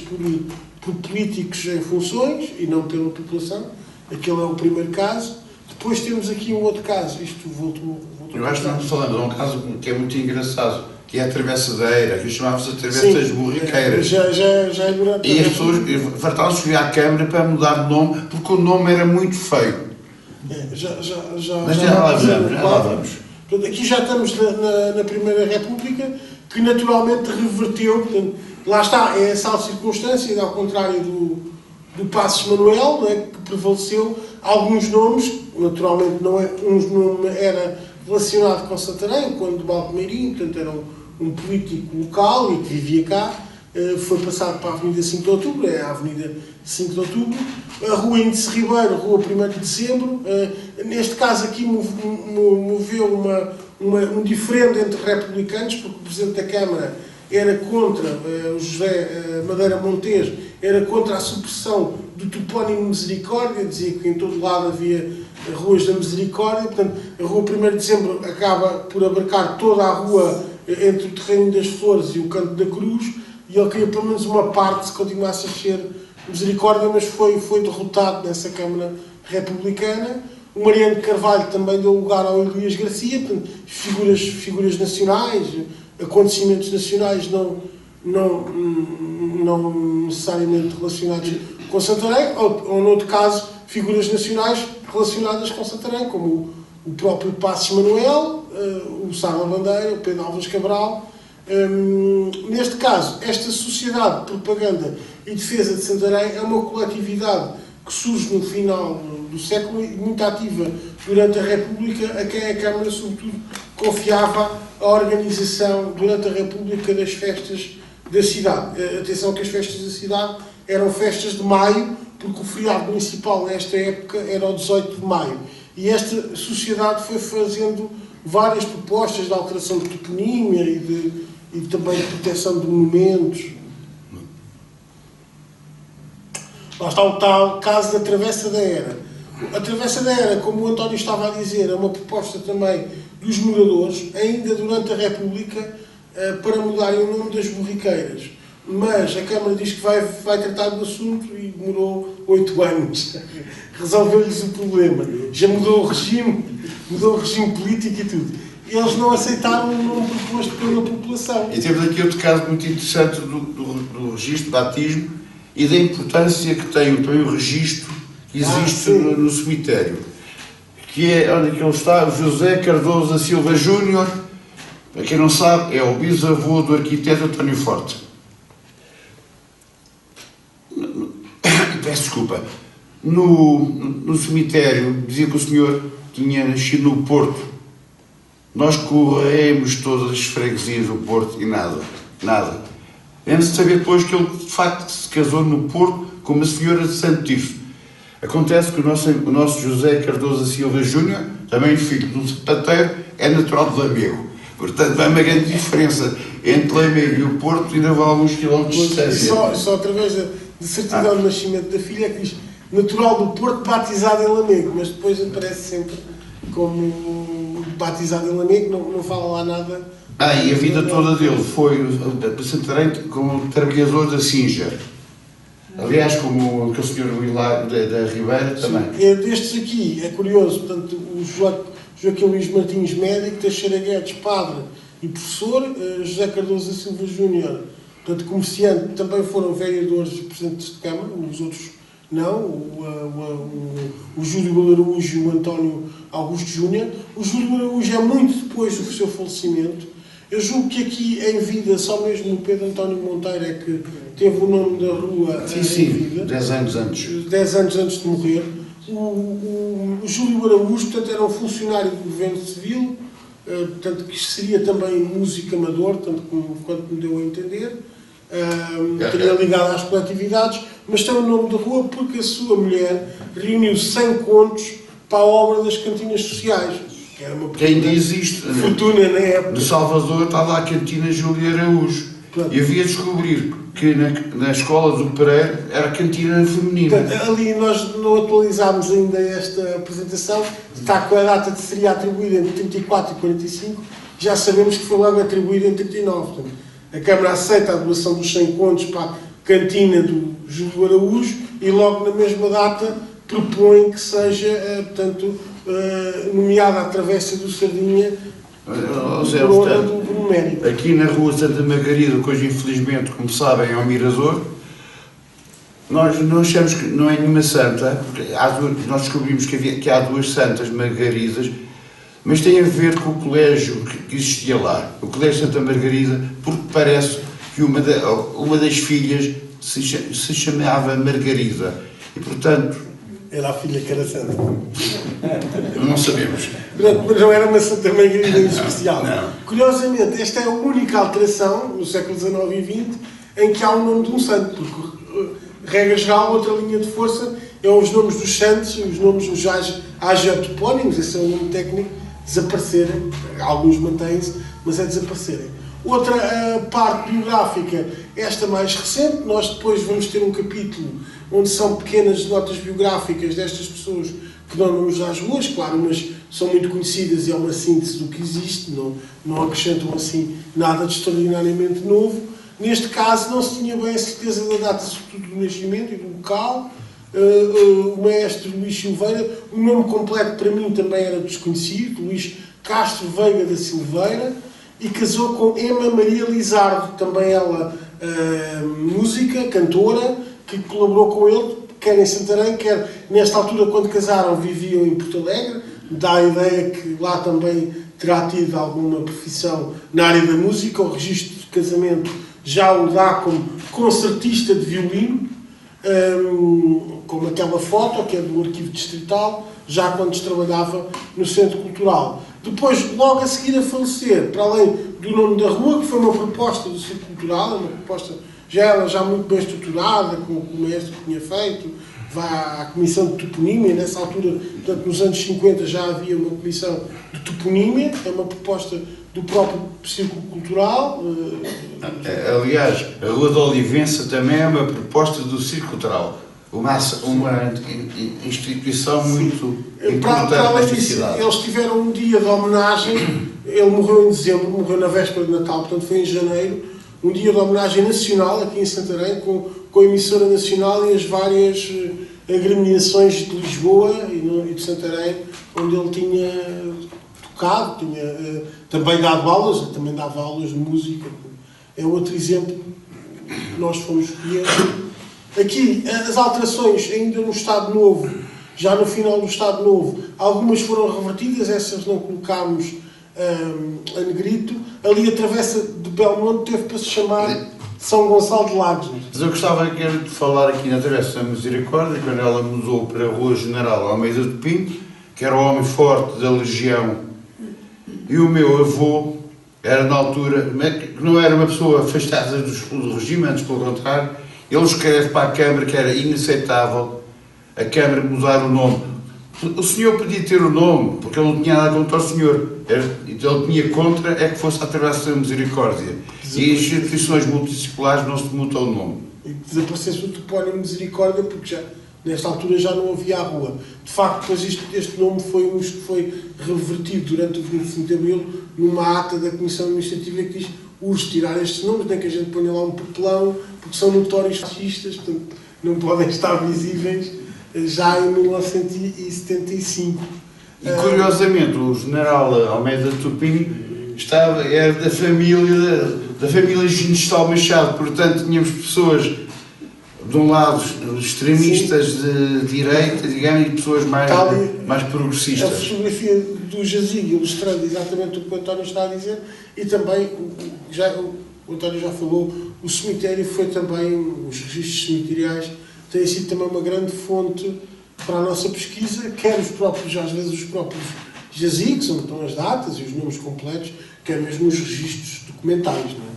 por políticos em funções e não pela população. Aquele é o primeiro caso. Depois temos aqui um outro caso. Isto voltou Eu acho que estamos falando de um caso que é muito engraçado, que é a Travessadeira, que chamava-se a Travessa das Borriqueiras. Já é durante e as pessoas fartavam-se vir à Câmara para mudar de nome, porque o nome era muito feio. Mas já lá vamos. Portanto, aqui já estamos na Primeira República, que naturalmente reverteu. Portanto, lá está, é essa circunstância, ao contrário do Passos Manuel, né, que prevaleceu alguns nomes, naturalmente não é, nome era relacionado com Santarém, quando Baldomeirinho, portanto era um político local e que vivia cá, foi passado para a Avenida 5 de Outubro, é a Avenida 5 de Outubro, a Rua Índice Ribeiro, Rua 1º de Dezembro. Neste caso aqui moveu um diferendo entre republicanos, porque o Presidente da Câmara era contra, o José Madeira Montes, era contra a supressão do topónimo Misericórdia, dizia que em todo lado havia ruas da Misericórdia. Portanto, a Rua 1º de Dezembro acaba por abarcar toda a rua entre o Terreno das Flores e o Canto da Cruz, e ele queria pelo menos uma parte se continuasse a ser Misericórdia, mas foi derrotado nessa Câmara Republicana. O Mariano de Carvalho também deu lugar ao Elias Garcia, portanto, figuras nacionais, acontecimentos nacionais não necessariamente relacionados com Santarém, ou noutro caso, figuras nacionais relacionadas com Santarém, como o próprio Passos Manuel, o Sá da Bandeira, o Pedro Álvares Cabral. Neste caso, esta Sociedade de Propaganda e Defesa de Santarém é uma coletividade que surge no final do século e muito ativa durante a República, a quem a Câmara, sobretudo, confiava a organização durante a República das festas da cidade. Atenção que as festas da cidade eram festas de maio, porque o feriado municipal nesta época era o 18 de maio. E esta sociedade foi fazendo várias propostas de alteração de toponímia e também de proteção de monumentos. Lá está o tal caso da Travessa da Era. A Travessa da Era, como o António estava a dizer, é uma proposta também dos moradores, ainda durante a República, para mudarem o nome das borriqueiras. Mas a Câmara diz que vai tratar do assunto e demorou 8 anos. Resolveu-lhes o problema. Já mudou o regime político e tudo. Eles não aceitaram o nome proposto pela população. E temos aqui outro caso muito interessante do registro de batismo e da importância que tem também o registro que existe no cemitério. Que é onde ele está, o José Cardoso da Silva Júnior, para quem não sabe, é o bisavô do arquiteto António Forte. Peço desculpa. No cemitério, dizia que o senhor tinha nascido no Porto. Nós corremos todas as freguesias do Porto e nada. Antes de saber depois que ele, de facto, se casou no Porto com uma senhora de Santo Tirso. Acontece que o nosso José Cardoso da Silva Júnior, também filho de um sapateiro, é natural de Lamego. Portanto, há uma grande diferença entre Lamego e o Porto, ainda vão alguns quilómetros de distância. Só através de certidão de nascimento da filha é que diz natural do Porto, batizado em Lamego, mas depois aparece sempre como batizado em Lamego, não fala lá nada. E a vida toda dele foi para Santarém como trabalhador da Singer. Aliás, como aquele senhor da Ribeira também. Destes aqui, é curioso, portanto, Joaquim Luís Martins, médico, Teixeira Guedes, padre e professor, José Cardoso da Silva Júnior, portanto, comerciante, também foram vereadores e presidentes de Câmara, os outros não, o Júlio Araújo e o António Augusto Júnior. O Júlio Araújo é muito depois do seu falecimento. Eu julgo que aqui em vida, só mesmo o Pedro António Monteiro é que teve o nome da rua em vida. 10 anos antes. 10 anos antes de morrer. O Júlio Araújo, portanto, era um funcionário do governo civil, portanto, que seria também músico amador, tanto quanto me deu a entender. Teria ligado às coletividades, mas tem o nome da rua porque a sua mulher reuniu 100 contos para a obra das cantinas sociais. Que era uma Quem diz isto? fortuna na época. No Salvador está lá a cantina Júlia Araújo. Pronto. E havia de descobrir que na escola do Pereira era a cantina feminina. Portanto, ali nós não atualizámos ainda esta apresentação, está com a data de seria atribuída entre 34 e 45, já sabemos que foi logo atribuída em 39. Portanto, a Câmara aceita a doação dos 100 contos para a cantina do Júlio Araújo e logo na mesma data propõe que seja, portanto, nomeada a Travessa do Sardinha por honra do mérito. Aqui na rua Santa Margarida, que hoje infelizmente, como sabem, é um mirador, nós não achamos que não é nenhuma santa, porque nós descobrimos que há duas santas Margaridas, mas tem a ver com o colégio que existia lá, o Colégio Santa Margarida, porque parece que uma das filhas se chamava Margarida, e portanto... Era a filha que era santa. Não sabemos. Mas não era uma Santa Margarida em especial. Não. Curiosamente, esta é a única alteração, no século XIX e XX, em que há o nome de um santo, porque, regra geral, outra linha de força é os nomes dos santos, os nomes dos agiotopónimos, esse é o nome técnico, desaparecerem. Alguns mantêm-se, mas é desaparecerem. Outra parte biográfica, esta mais recente, nós depois vamos ter um capítulo onde são pequenas notas biográficas destas pessoas que dão nomes às ruas, claro, mas são muito conhecidas e é uma síntese do que existe, não acrescentam assim nada de extraordinariamente novo. Neste caso não se tinha bem a certeza da data, sobretudo do nascimento e do local. O maestro Luís Silveira, o nome completo para mim também era desconhecido, Luís Castro Veiga da Silveira, e casou com Emma Maria Lizardo, também ela música, cantora, que colaborou com ele, quer em Santarém, quer nesta altura, quando casaram, viviam em Porto Alegre. Dá a ideia que lá também terá tido alguma profissão na área da música. O registro de casamento já o dá como concertista de violino, como aquela foto que é do Arquivo Distrital, já quando trabalhava no Centro Cultural. Depois, logo a seguir a falecer, para além do nome da rua, que foi uma proposta do Centro Cultural, uma proposta já muito bem estruturada, como o maestro tinha feito, vai à Comissão de Toponímia, nessa altura, portanto, nos anos 50 já havia uma Comissão de Toponímia, é uma proposta do próprio Círculo Cultural. Aliás, a Rua da Olivença também é uma proposta do Círculo Cultural, uma instituição muito importante nesta cidade. Eles tiveram um dia de homenagem, ele morreu em dezembro, morreu na véspera de Natal, portanto foi em janeiro, um dia de homenagem nacional aqui em Santarém, com a emissora nacional e as várias agremiações de Lisboa e de Santarém, onde ele tinha tocado, tinha também dado aulas, também dava aulas de música. É outro exemplo que nós fomos escolher. Aqui, as alterações ainda no Estado Novo, já no final do Estado Novo, algumas foram revertidas, essas não colocámos a negrito. Ali a travessa de Belmonte teve para se chamar São Gonçalo de Lagos. Mas eu gostava de falar aqui na Travessa da Misericórdia, quando ela mudou para a Rua General Almeida de Pinto, que era o homem forte da Legião, e o meu avô era na altura, que não era uma pessoa afastada do regime, antes pelo contrário, ele escreve para a Câmara que era inaceitável a Câmara mudar o nome. O senhor podia ter o nome, porque ele não tinha nada contra o senhor. Ele tinha contra é que fosse a Travessa da Misericórdia. E as instituições multidisciplinares não se mutam o nome. E desaparecesse o topónimo Misericórdia, porque já, nesta altura já não havia a rua. De facto, depois este nome foi um que foi revertido durante o 25 de Abril numa ata da Comissão Administrativa que diz urge tirar estes nomes, nem que a gente ponha lá um papelão, porque são notórios fascistas, portanto não podem estar visíveis já em 1975. E curiosamente, o general Almeida Tupim era da família Ginestal Machado, portanto tínhamos pessoas de um lado extremistas de direita, digamos, e pessoas mais progressistas. A fotografia do jazigo ilustrando exatamente o que o António está a dizer, e também, o António já falou, o cemitério foi também, os registros cemiteriais têm sido também uma grande fonte para a nossa pesquisa, quer os próprios, às vezes os próprios jazigos, onde estão as datas e os nomes completos, quer mesmo os registros documentais, não é?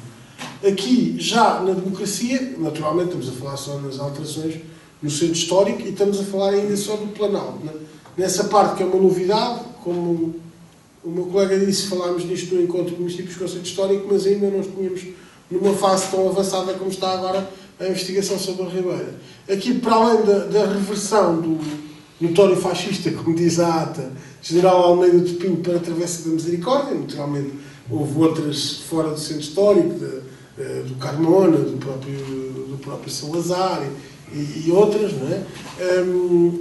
Aqui, já na democracia, naturalmente estamos a falar só nas alterações no centro histórico e estamos a falar ainda só do Planalto, não é? Nessa parte que é uma novidade, como o meu colega disse, falámos disto no encontro de municípios com o centro histórico, mas ainda não tínhamos numa fase tão avançada como está agora a investigação sobre a Ribeira. Aqui, para além da reversão do notório fascista, como diz a ata, General Almeida de Pinho para a Travessa da Misericórdia, naturalmente houve outras fora do centro histórico, do Carmona, do próprio Salazar e outras, não é?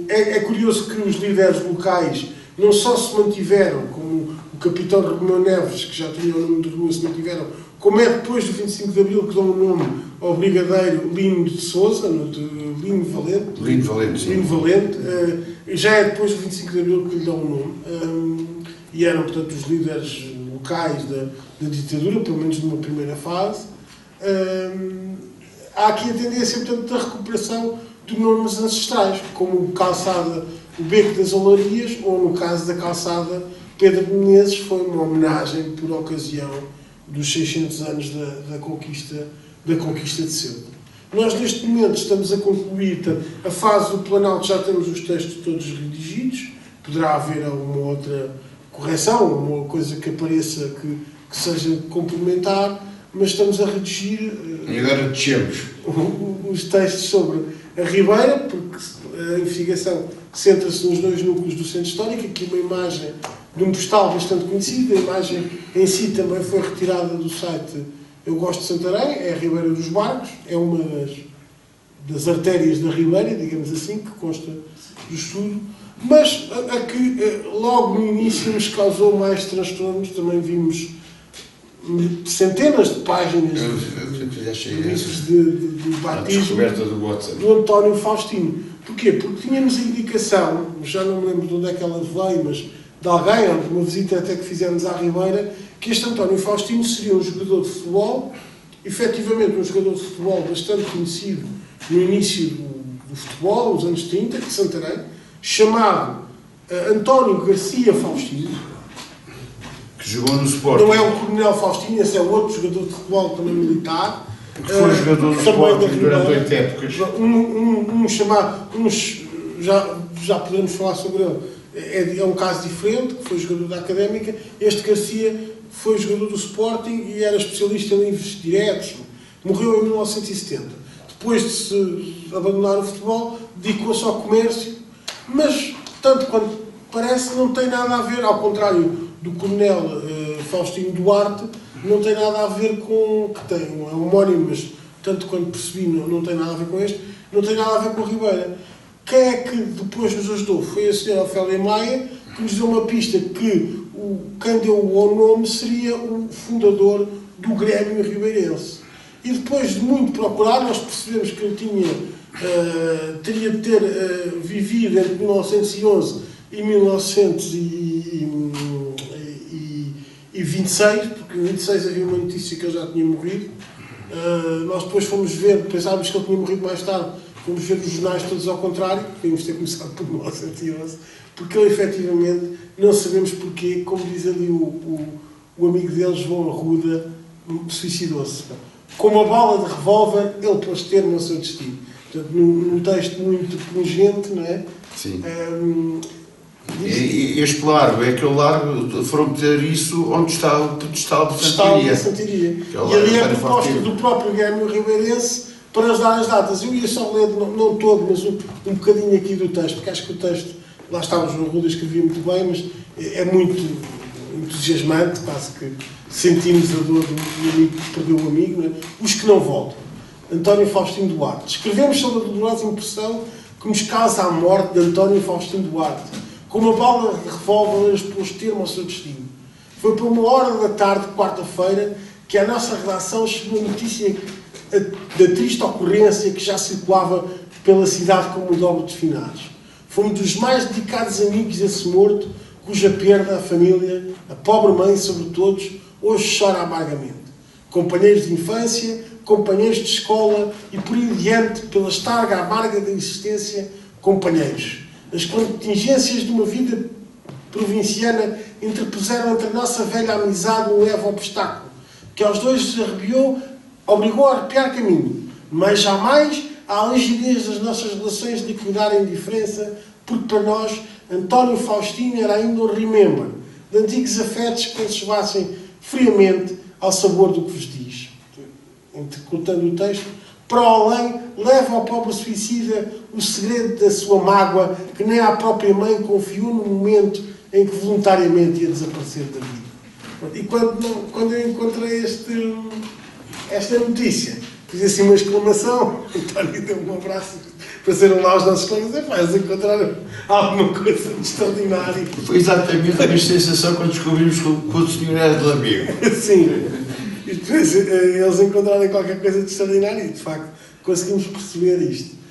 É curioso que os líderes locais não só se mantiveram, como o capitão Romeu Neves, que já tinha o nome de rua, se mantiveram, como é depois do 25 de Abril que dão o nome ao brigadeiro Lino de Sousa, de Lino Valente. Lino Valente, sim. Lino Valente. Já é depois do 25 de Abril que lhe dão o nome. E eram, portanto, os líderes locais da ditadura, pelo menos numa primeira fase. Há aqui a tendência, portanto, da recuperação de nomes ancestrais, como o calçada, o Beco das Olarias, ou no caso da calçada Pedro de Menezes, foi uma homenagem por ocasião dos 600 anos da conquista de Ceuta. Nós, neste momento, estamos a concluir a fase do Planalto, já temos os textos todos redigidos, poderá haver alguma outra correção, uma coisa que apareça que seja complementar, mas estamos a redigir e agora descemos os textos sobre a Ribeira, porque a investigação centra-se nos dois núcleos do centro histórico. Aqui uma imagem de um postal bastante conhecido, a imagem em si também foi retirada do site Eu Gosto de Santarém, é a Ribeira dos Barcos, é uma das artérias da Ribeira, digamos assim, que consta do estudo, mas a que logo no início nos causou mais transtornos. Também vimos centenas de páginas de batismo do António Faustino. Porquê? Porque tínhamos a indicação, já não me lembro de onde é que ela veio, mas de alguém, uma visita até que fizemos à Ribeira, que este António Faustino seria um jogador de futebol, efetivamente um jogador de futebol bastante conhecido no início do futebol, nos anos 30, de Santarém, chamado António Garcia Faustino, que jogou no Sporting. Não é o Coronel Faustino, esse é outro jogador de futebol também militar. Que foi jogador do Sporting durante 8 épocas. Já podemos falar sobre ele. É um caso diferente, que foi jogador da Académica. Este Garcia foi jogador do Sporting e era especialista em livros diretos. Morreu em 1970. Depois de se abandonar o futebol, dedicou-se ao comércio, mas, tanto quanto parece, não tem nada a ver, ao contrário do Coronel Faustino Duarte, não tem nada a ver com, que tem um homónimo, mas tanto quanto percebi não tem nada a ver com este, não tem nada a ver com a Ribeira. Quem é que depois nos ajudou? Foi a senhora Ofélia Maia, que nos deu uma pista que quem deu o nome seria o fundador do Grêmio Ribeirense. E depois de muito procurar, nós percebemos que ele teria de ter vivido entre 1911 e 1926, porque em 26 havia uma notícia que ele já tinha morrido. Nós depois fomos ver, pensávamos que ele tinha morrido mais tarde, fomos ver os jornais todos ao contrário, devíamos ter começado por 1911, porque ele efetivamente, não sabemos porquê, como diz ali o amigo dele, João Arruda, suicidou-se. Com uma bala de revólver, ele pôs termo ao seu destino. Portanto, num texto muito pungente, não é? Sim. Este largo é aquele largo fronteiriço onde está o pedestal de Santiria. E ali é a proposta do próprio Grêmio Ribeirense para nos dar as datas. Eu ia só ler, não todo, mas um bocadinho aqui do texto, porque acho que o texto, lá está o João Arruda, escrevia muito bem, mas é muito entusiasmante, quase que sentimos a dor do amigo que perdeu o amigo, não é? Os que não voltam. António Faustino Duarte. Escrevemos sobre a dolorosa impressão que nos causa a morte de António Faustino Duarte. com uma bala de revólver a expôs termo ao seu destino. Foi por 1h da tarde de quarta-feira que à nossa redação chegou a notícia da triste ocorrência que já circulava pela cidade como o dobro de finados. Foi um dos mais dedicados amigos desse morto, cuja perda a família, a pobre mãe, sobre todos, hoje chora amargamente. Companheiros de infância, companheiros de escola e, por aí adiante, pela estarga amarga da existência, companheiros. As contingências de uma vida provinciana interpuseram entre a nossa velha amizade um leve obstáculo, que aos dois arrebiou, obrigou a arrepiar caminho, mas jamais há a rigidez das nossas relações de liquidar a indiferença, porque para nós António Faustino era ainda um remember de antigos afetos que conservassem friamente ao sabor do que vos diz. Intercortando o texto, para o além, leva ao pobre suicida o segredo da sua mágoa, que nem à própria mãe confiou no momento em que voluntariamente ia desaparecer da vida. E quando eu encontrei esta notícia, fiz assim uma exclamação, António deu-me um abraço para serem lá os nossos colegas, eles encontraram alguma coisa de extraordinário. Foi exatamente a minha sensação quando descobrimos que o senhor era de Lamego. Sim. E depois eles encontraram qualquer coisa de extraordinário e, de facto, conseguimos perceber isto.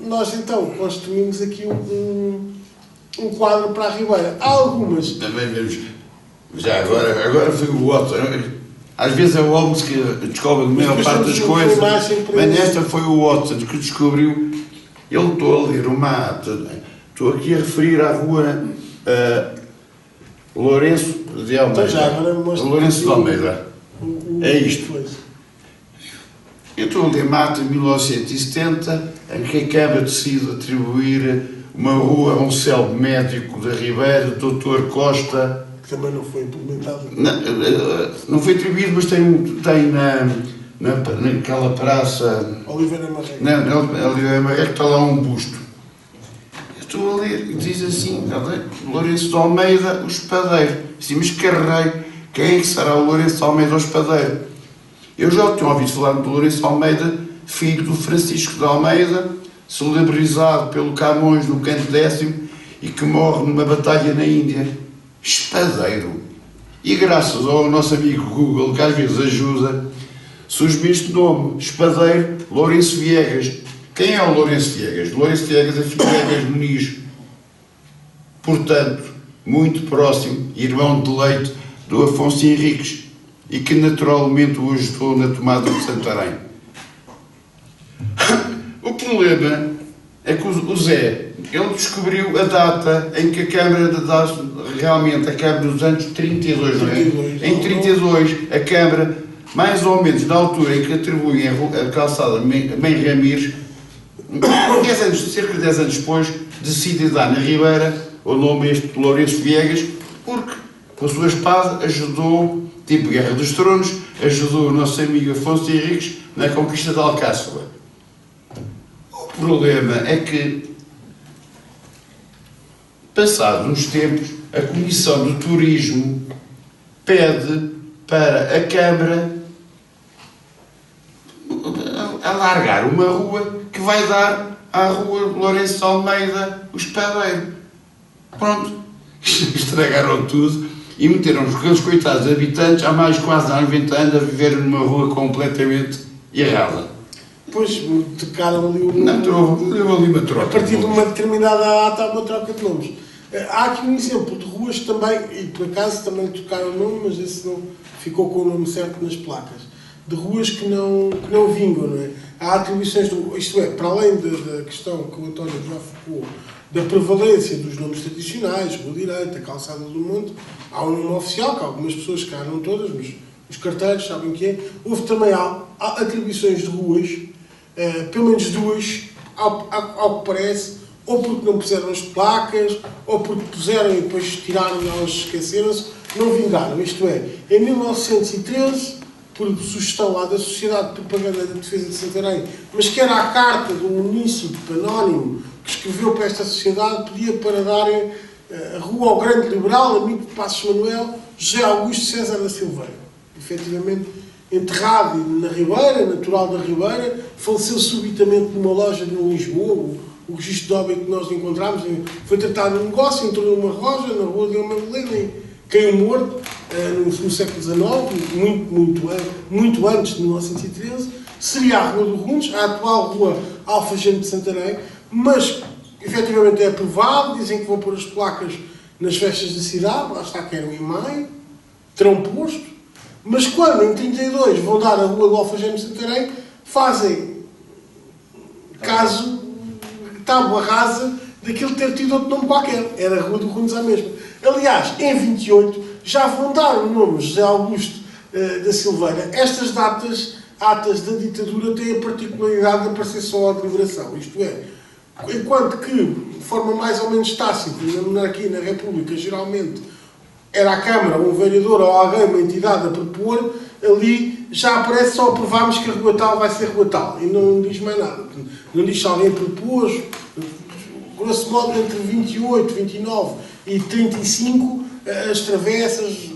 Nós, então, construímos aqui um quadro para a Ribeira. Há algumas... Também vemos, já agora foi o Otto. Às vezes é o Holmes que descobre a maior parte das coisas, mas nesta foi o Watson que descobriu. Eu estou a ler o mapa, estou aqui a referir à rua Lourenço de Almeida. Lourenço de Almeida. É isto. Eu estou a ler mata de 1970, em que a Câmara decide atribuir uma rua a um célebre médico da Ribeira, Dr. Costa. Que também não foi implementado. Não foi atribuído, mas tem naquela praça... Oliveira Marreco. Oliveira Marreco está lá um busto. Eu estou a ler, e diz assim, Lourenço de Almeida, o espadeiro. Assim, mas carrei, quem é que será o Lourenço de Almeida, o espadeiro? Eu já tinha ouvido falar do Lourenço de Almeida, filho do Francisco de Almeida, celebrizado pelo Camões no canto 10º, e que morre numa batalha na Índia. Espadeiro. E graças ao nosso amigo Google, que às vezes ajuda, surge este nome, espadeiro, Lourenço Viegas. Quem é o Lourenço Viegas? Lourenço Viegas é filho de Viegas Muniz, portanto, muito próximo, irmão de leite do Afonso Henriques, e que naturalmente o ajudou na tomada de Santarém. O problema é que o Zé, ele descobriu a data em que a Câmara realmente, a Câmara dos anos 32, não é? Em 32, a Câmara, mais ou menos na altura em que atribuem a calçada Mãe Ramires, cerca de 10 anos depois, decide dar na Ribeira o nome este de Lourenço Viegas, porque com a sua espada ajudou, tipo Guerra dos Tronos, ajudou o nosso amigo Afonso Henriques na conquista de Alcáçova. O problema é que, passados uns tempos, a Comissão do Turismo pede para a Câmara alargar uma rua que vai dar à rua Lourenço de Almeida, o espadeiro. Pronto, estragaram tudo e meteram aqueles coitados habitantes há mais quase 90 anos a viver numa rua completamente errada. Depois tocaram ali uma troca. A partir de uma determinada data há uma troca de nomes. Há aqui um exemplo de ruas também, e por acaso também tocaram o nome, mas esse não ficou com o nome certo nas placas, de ruas que não vingam, não é? Há atribuições, isto é, para além da questão que o António já focou, da prevalência dos nomes tradicionais, Rua Direita, Calçada do Monte, há um nome oficial, que algumas pessoas, que não todas, mas os carteiros sabem o que é. Houve também há atribuições de ruas, pelo menos duas, ao que parece, ou porque não puseram as placas, ou porque puseram e depois tiraram e elas esqueceram-se, não vingaram. Isto é, em 1913, por sugestão lá da Sociedade de Propaganda da Defesa de Santarém, mas que era a carta do município anónimo que escreveu para esta sociedade, pedia para darem a rua ao grande liberal, amigo de Passos Manuel, José Augusto César da Silveira. Efetivamente, enterrado na Ribeira, natural da Ribeira, faleceu subitamente numa loja de Lisboa, o registro de óbito que nós encontramos, foi tratado um negócio, entrou numa roja, na rua de Madalena, e caiu morto no século XIX, muito antes de 1913. Seria a Rua do Rundes, a atual Rua Alfagema de Santarém, mas efetivamente é aprovado, dizem que vão pôr as placas nas festas da cidade, lá está que eram em maio, terão posto, mas quando em 32 vão dar a Rua do Alfagema de Santarém, fazem caso, tábua rasa daquilo ter tido outro nome qualquer, era a Rua do Rundes à mesma. Aliás, em 28 já vão dar o nome José Augusto da Silveira. Estas datas, atas da ditadura, têm a particularidade de aparecer só à deliberação, isto é, enquanto que, de forma mais ou menos tácita, na monarquia e na República, geralmente era a Câmara, um vereador ou alguém, uma entidade a propor, ali já aparece só aprovarmos que a rua tal vai ser rua tal, e não diz mais nada. Não diz se alguém propôs, grosso modo, entre 28, 29 e 35, as travessas,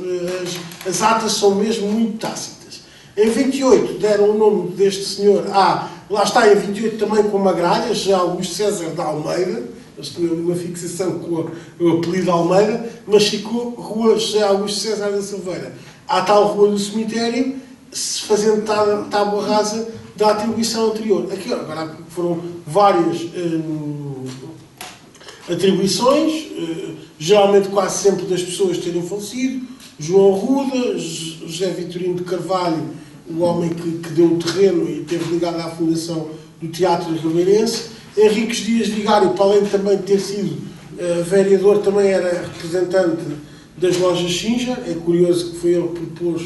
as atas são mesmo muito tácitas. Em 28 deram o nome deste senhor lá está em 28 também com uma gralha, já Augusto César de Almeida, eles tinham uma fixação com o apelido Almeida, mas ficou Rua José Augusto César da Silveira. Há tal Rua do Cemitério, fazendo tábua rasa da atribuição anterior. Aqui agora foram várias atribuições, geralmente quase sempre das pessoas terem falecido. João Ruda, José Vitorino de Carvalho, o homem que deu o terreno e esteve ligado à fundação do Teatro Ribeirense. Henriques Dias Vigário, para além de também ter sido vereador, também era representante das lojas Xinja. É curioso que foi ele que propôs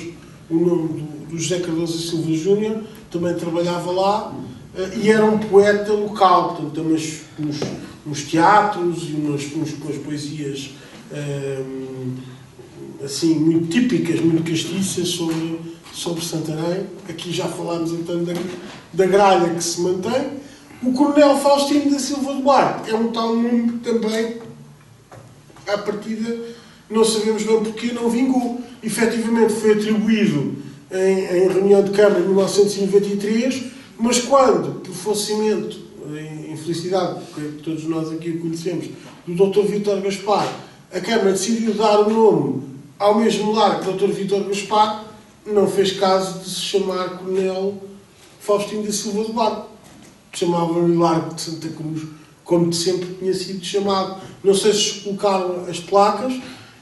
o nome do José Cardoso da Silva Júnior, também trabalhava lá, e era um poeta local, portanto, também nos teatros e umas poesias assim, muito típicas, muito castiças sobre Santarém. Aqui já falámos então da gralha que se mantém. O Coronel Faustino da Silva Duarte é um tal nome que também, à partida, não sabemos bem porque não vingou. Efetivamente foi atribuído em reunião de Câmara em 1993, mas quando, por falecimento, infelicidade, porque todos nós aqui o conhecemos, do Dr. Vítor Gaspar, a Câmara decidiu dar o nome ao mesmo lar que o Dr. Vítor Gaspar, não fez caso de se chamar Coronel Faustino da Silva Duarte. Chamavam-lhe Largo de Santa Cruz, como sempre tinha sido chamado. Não sei se colocaram as placas.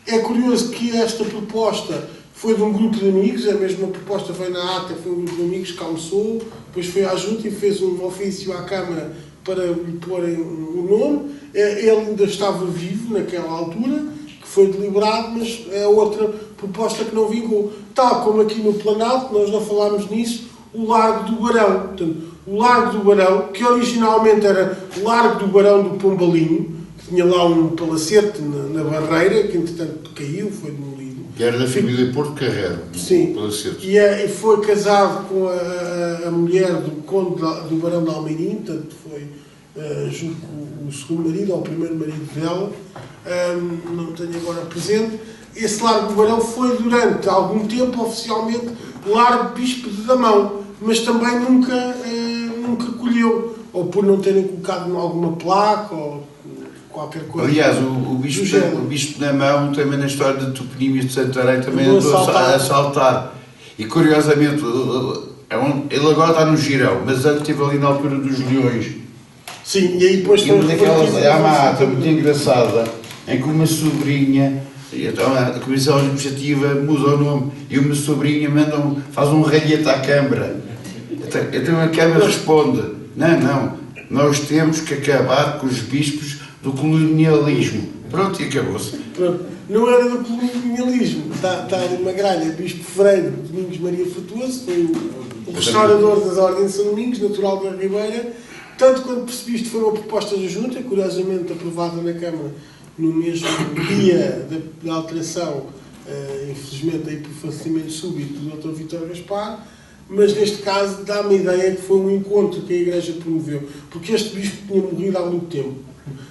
É curioso que esta proposta foi de um grupo de amigos, a mesma proposta veio na ata, foi um grupo de amigos que almoçou, depois foi à junta e fez um ofício à Câmara para lhe porem o nome. Ele ainda estava vivo naquela altura, que foi deliberado, mas é outra proposta que não vingou. Tal como aqui no Planalto, nós não falámos nisso, o Largo do Barão. Portanto, o Largo do Barão, que originalmente era o Largo do Barão do Pombalinho, que tinha lá um palacete na barreira, que entretanto caiu, foi demolido. Que era da família Porto Carrero. Sim. Palacete. E foi casado com a mulher do Conde do Barão de Almeirim, portanto foi julgo o segundo marido, ou o primeiro marido dela, não tenho agora presente. Esse Largo do Barão foi durante algum tempo oficialmente Largo Bispo de Damão, mas também nunca colheu, ou por não terem colocado alguma placa ou qualquer coisa. Aliás, o Bispo de Damão também na história de toponímios de Santarém também andou a saltar. E curiosamente, ele agora está no Girão, mas antes esteve ali na altura dos Leões. Sim, e aí depois foi há uma ata muito engraçada em que uma sobrinha, então a Comissão Administrativa muda o nome e uma sobrinha faz um ralhete à Câmara. Então a Câmara responde: não, nós temos que acabar com os bispos do colonialismo. Pronto, e acabou-se. Pronto. Não era do colonialismo, está ali uma gralha, Bispo Freire Domingos Maria Frutuoso, foi o restaurador das Ordens de São Domingos, natural da Ribeira. Tanto quanto percebiste, foi uma proposta da Junta, curiosamente aprovada na Câmara no mesmo dia da alteração, infelizmente aí por falecimento súbito do Dr. Vítor Gaspar, mas neste caso dá-me a ideia que foi um encontro que a Igreja promoveu, porque este bispo tinha morrido há muito tempo.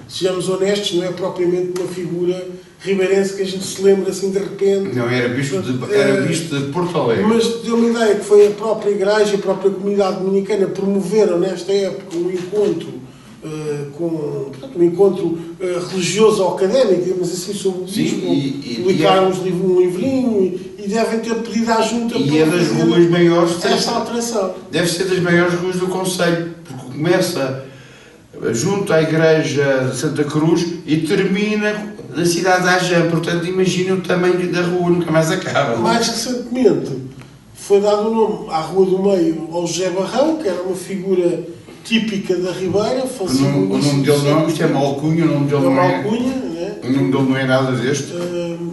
Sejamos honestos, não é propriamente uma figura ribeirense que a gente se lembra assim de repente. Não, era bispo de Porto Alegre. Mas deu-me a ideia que foi a própria Igreja, a própria comunidade dominicana promoveram nesta época um encontro com portanto, um encontro religioso ou académico, digamos assim, sobre o bispo, publicaram um livrinho e devem ter pedido à Junta para das ruas maiores esta alteração. Deve ser das maiores ruas do Concelho, porque começa junto à igreja de Santa Cruz e termina na cidade de Ajã, portanto imaginem o tamanho da rua, nunca mais acaba. Mais recentemente foi dado o nome à Rua do Meio ao José Barrão, que era uma figura típica da Ribeira. O nome dele não, isto é uma alcunha, o nome dele não é. Né? O nome dele não é nada deste.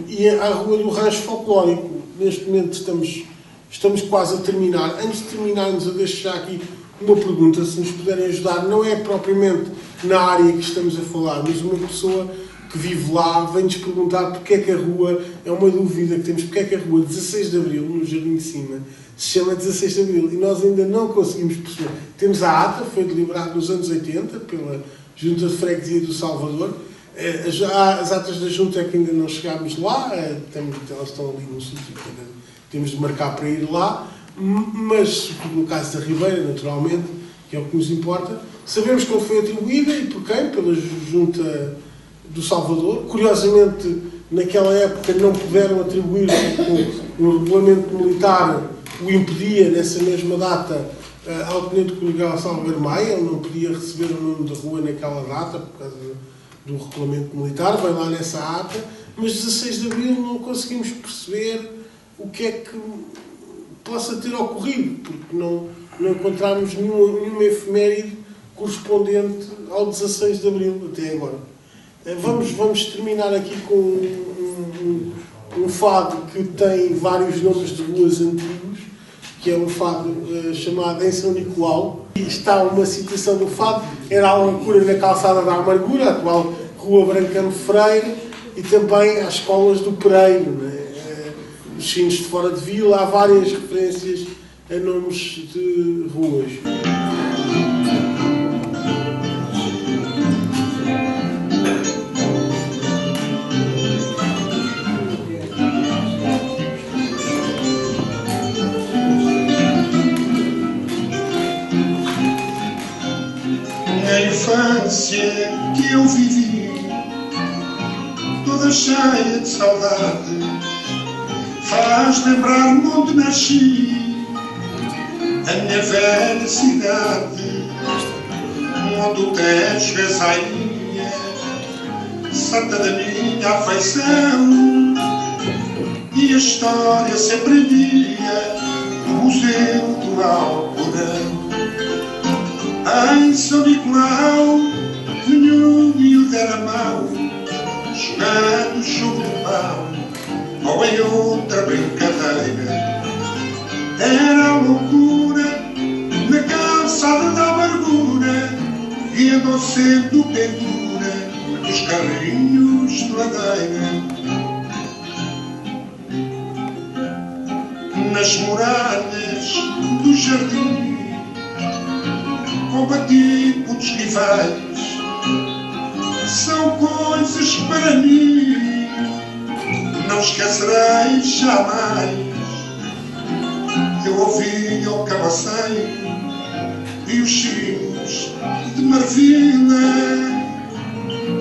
E à Rua do Rancho Folclórico, neste momento estamos quase a terminar. Antes de terminarmos, eu deixo já aqui uma pergunta, se nos puderem ajudar. Não é propriamente na área que estamos a falar, mas uma pessoa que vive lá vem-nos perguntar porque é que a rua, é uma dúvida que temos, porque é que a rua 16 de Abril, no Jardim de Cima, se chama 16 de Abril, e nós ainda não conseguimos perceber. Temos a ata, foi deliberado nos anos 80 pela Junta de Freguesia do Salvador. As atas da Junta é que ainda não chegámos lá, elas estão ali no sítio que ainda temos de marcar para ir lá, mas no caso da Ribeira, naturalmente, que é o que nos importa, sabemos quando foi atribuída e por quem, pela Junta do Salvador. Curiosamente, naquela época não puderam atribuir, porque o regulamento militar o impedia, nessa mesma data, ao Tenente Coronel Salvador Maia. Ele não podia receber o nome da rua naquela data, por causa do regulamento militar, vai lá nessa ata, mas 16 de Abril não conseguimos perceber o que é que possa ter ocorrido, porque não encontramos nenhuma efeméride correspondente ao 16 de Abril até agora. Vamos terminar aqui com um fado que tem vários nomes de ruas antigos, que é um fado chamado Em São Nicolau. E está uma citação do fado: era a loucura na calçada da Amargura, a atual Rua Brancano Freire, e também às escolas do Pereiro, né? Os sinos de fora de vila. Há várias referências a nomes de ruas. A infância que eu vivi, toda cheia de saudade, faz lembrar-me onde nasci, a minha velha cidade, onde o Tejo é sainha, santa da minha afeição, e a história sempre via no Museu do Alcorão. Em São Nicolau, nenhum miúdo era mau, jogando jogo do pau, ou em outra brincadeira. Era a loucura na calçada da amargura, e andou sendo pendura nos carrinhos de ladeira. Nas muralhas do jardim combati putos rivais, são coisas que para mim não esquecerei jamais. Eu ouvi o cabaceiro e os sinos de Marvila,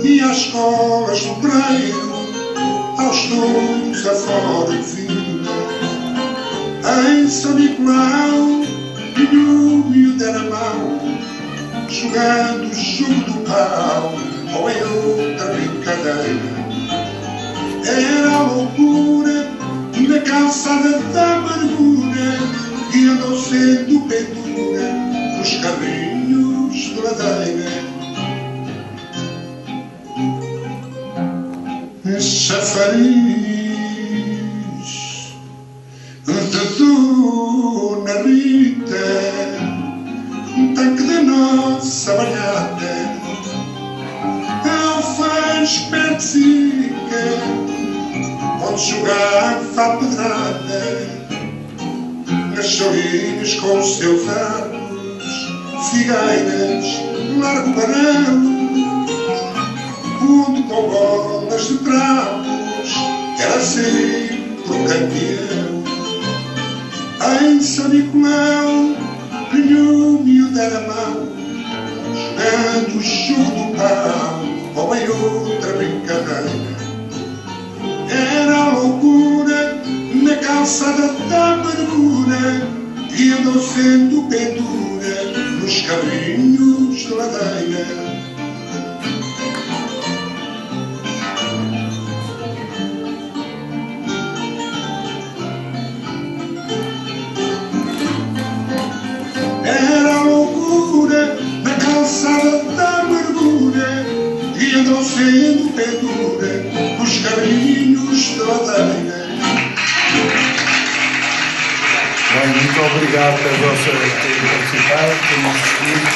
e às escolas do Pereiro, aos dois afora de vila. Em São Nicolau, nenhum miúdo era mau, jogando o jogo do pau, ou em outra brincadeira. Era a loucura na calçada da amargura, e andou sendo pendura nos carrinhos de ladeira. Chafariz de Dona Rita, um tanque da nossa barrada, alfães perto fica, onde jogava a pedrada, nas chorinhas com os seus anos, figueiras, largo barão, onde com bolas de trapos era sempre o campeão. Em São Nicolau, nenhum miúdo era mau, Enquanto o jogo do pau ou em outra brincadeira, era loucura na calçada da amargura, e andou sendo pendura nos caminhos de ladeira. Era loucura na calçada da amargura, e andou sendo pendura nos caminhos de ladeira. Bem, muito obrigado pela vossa terem participado, terem assistido.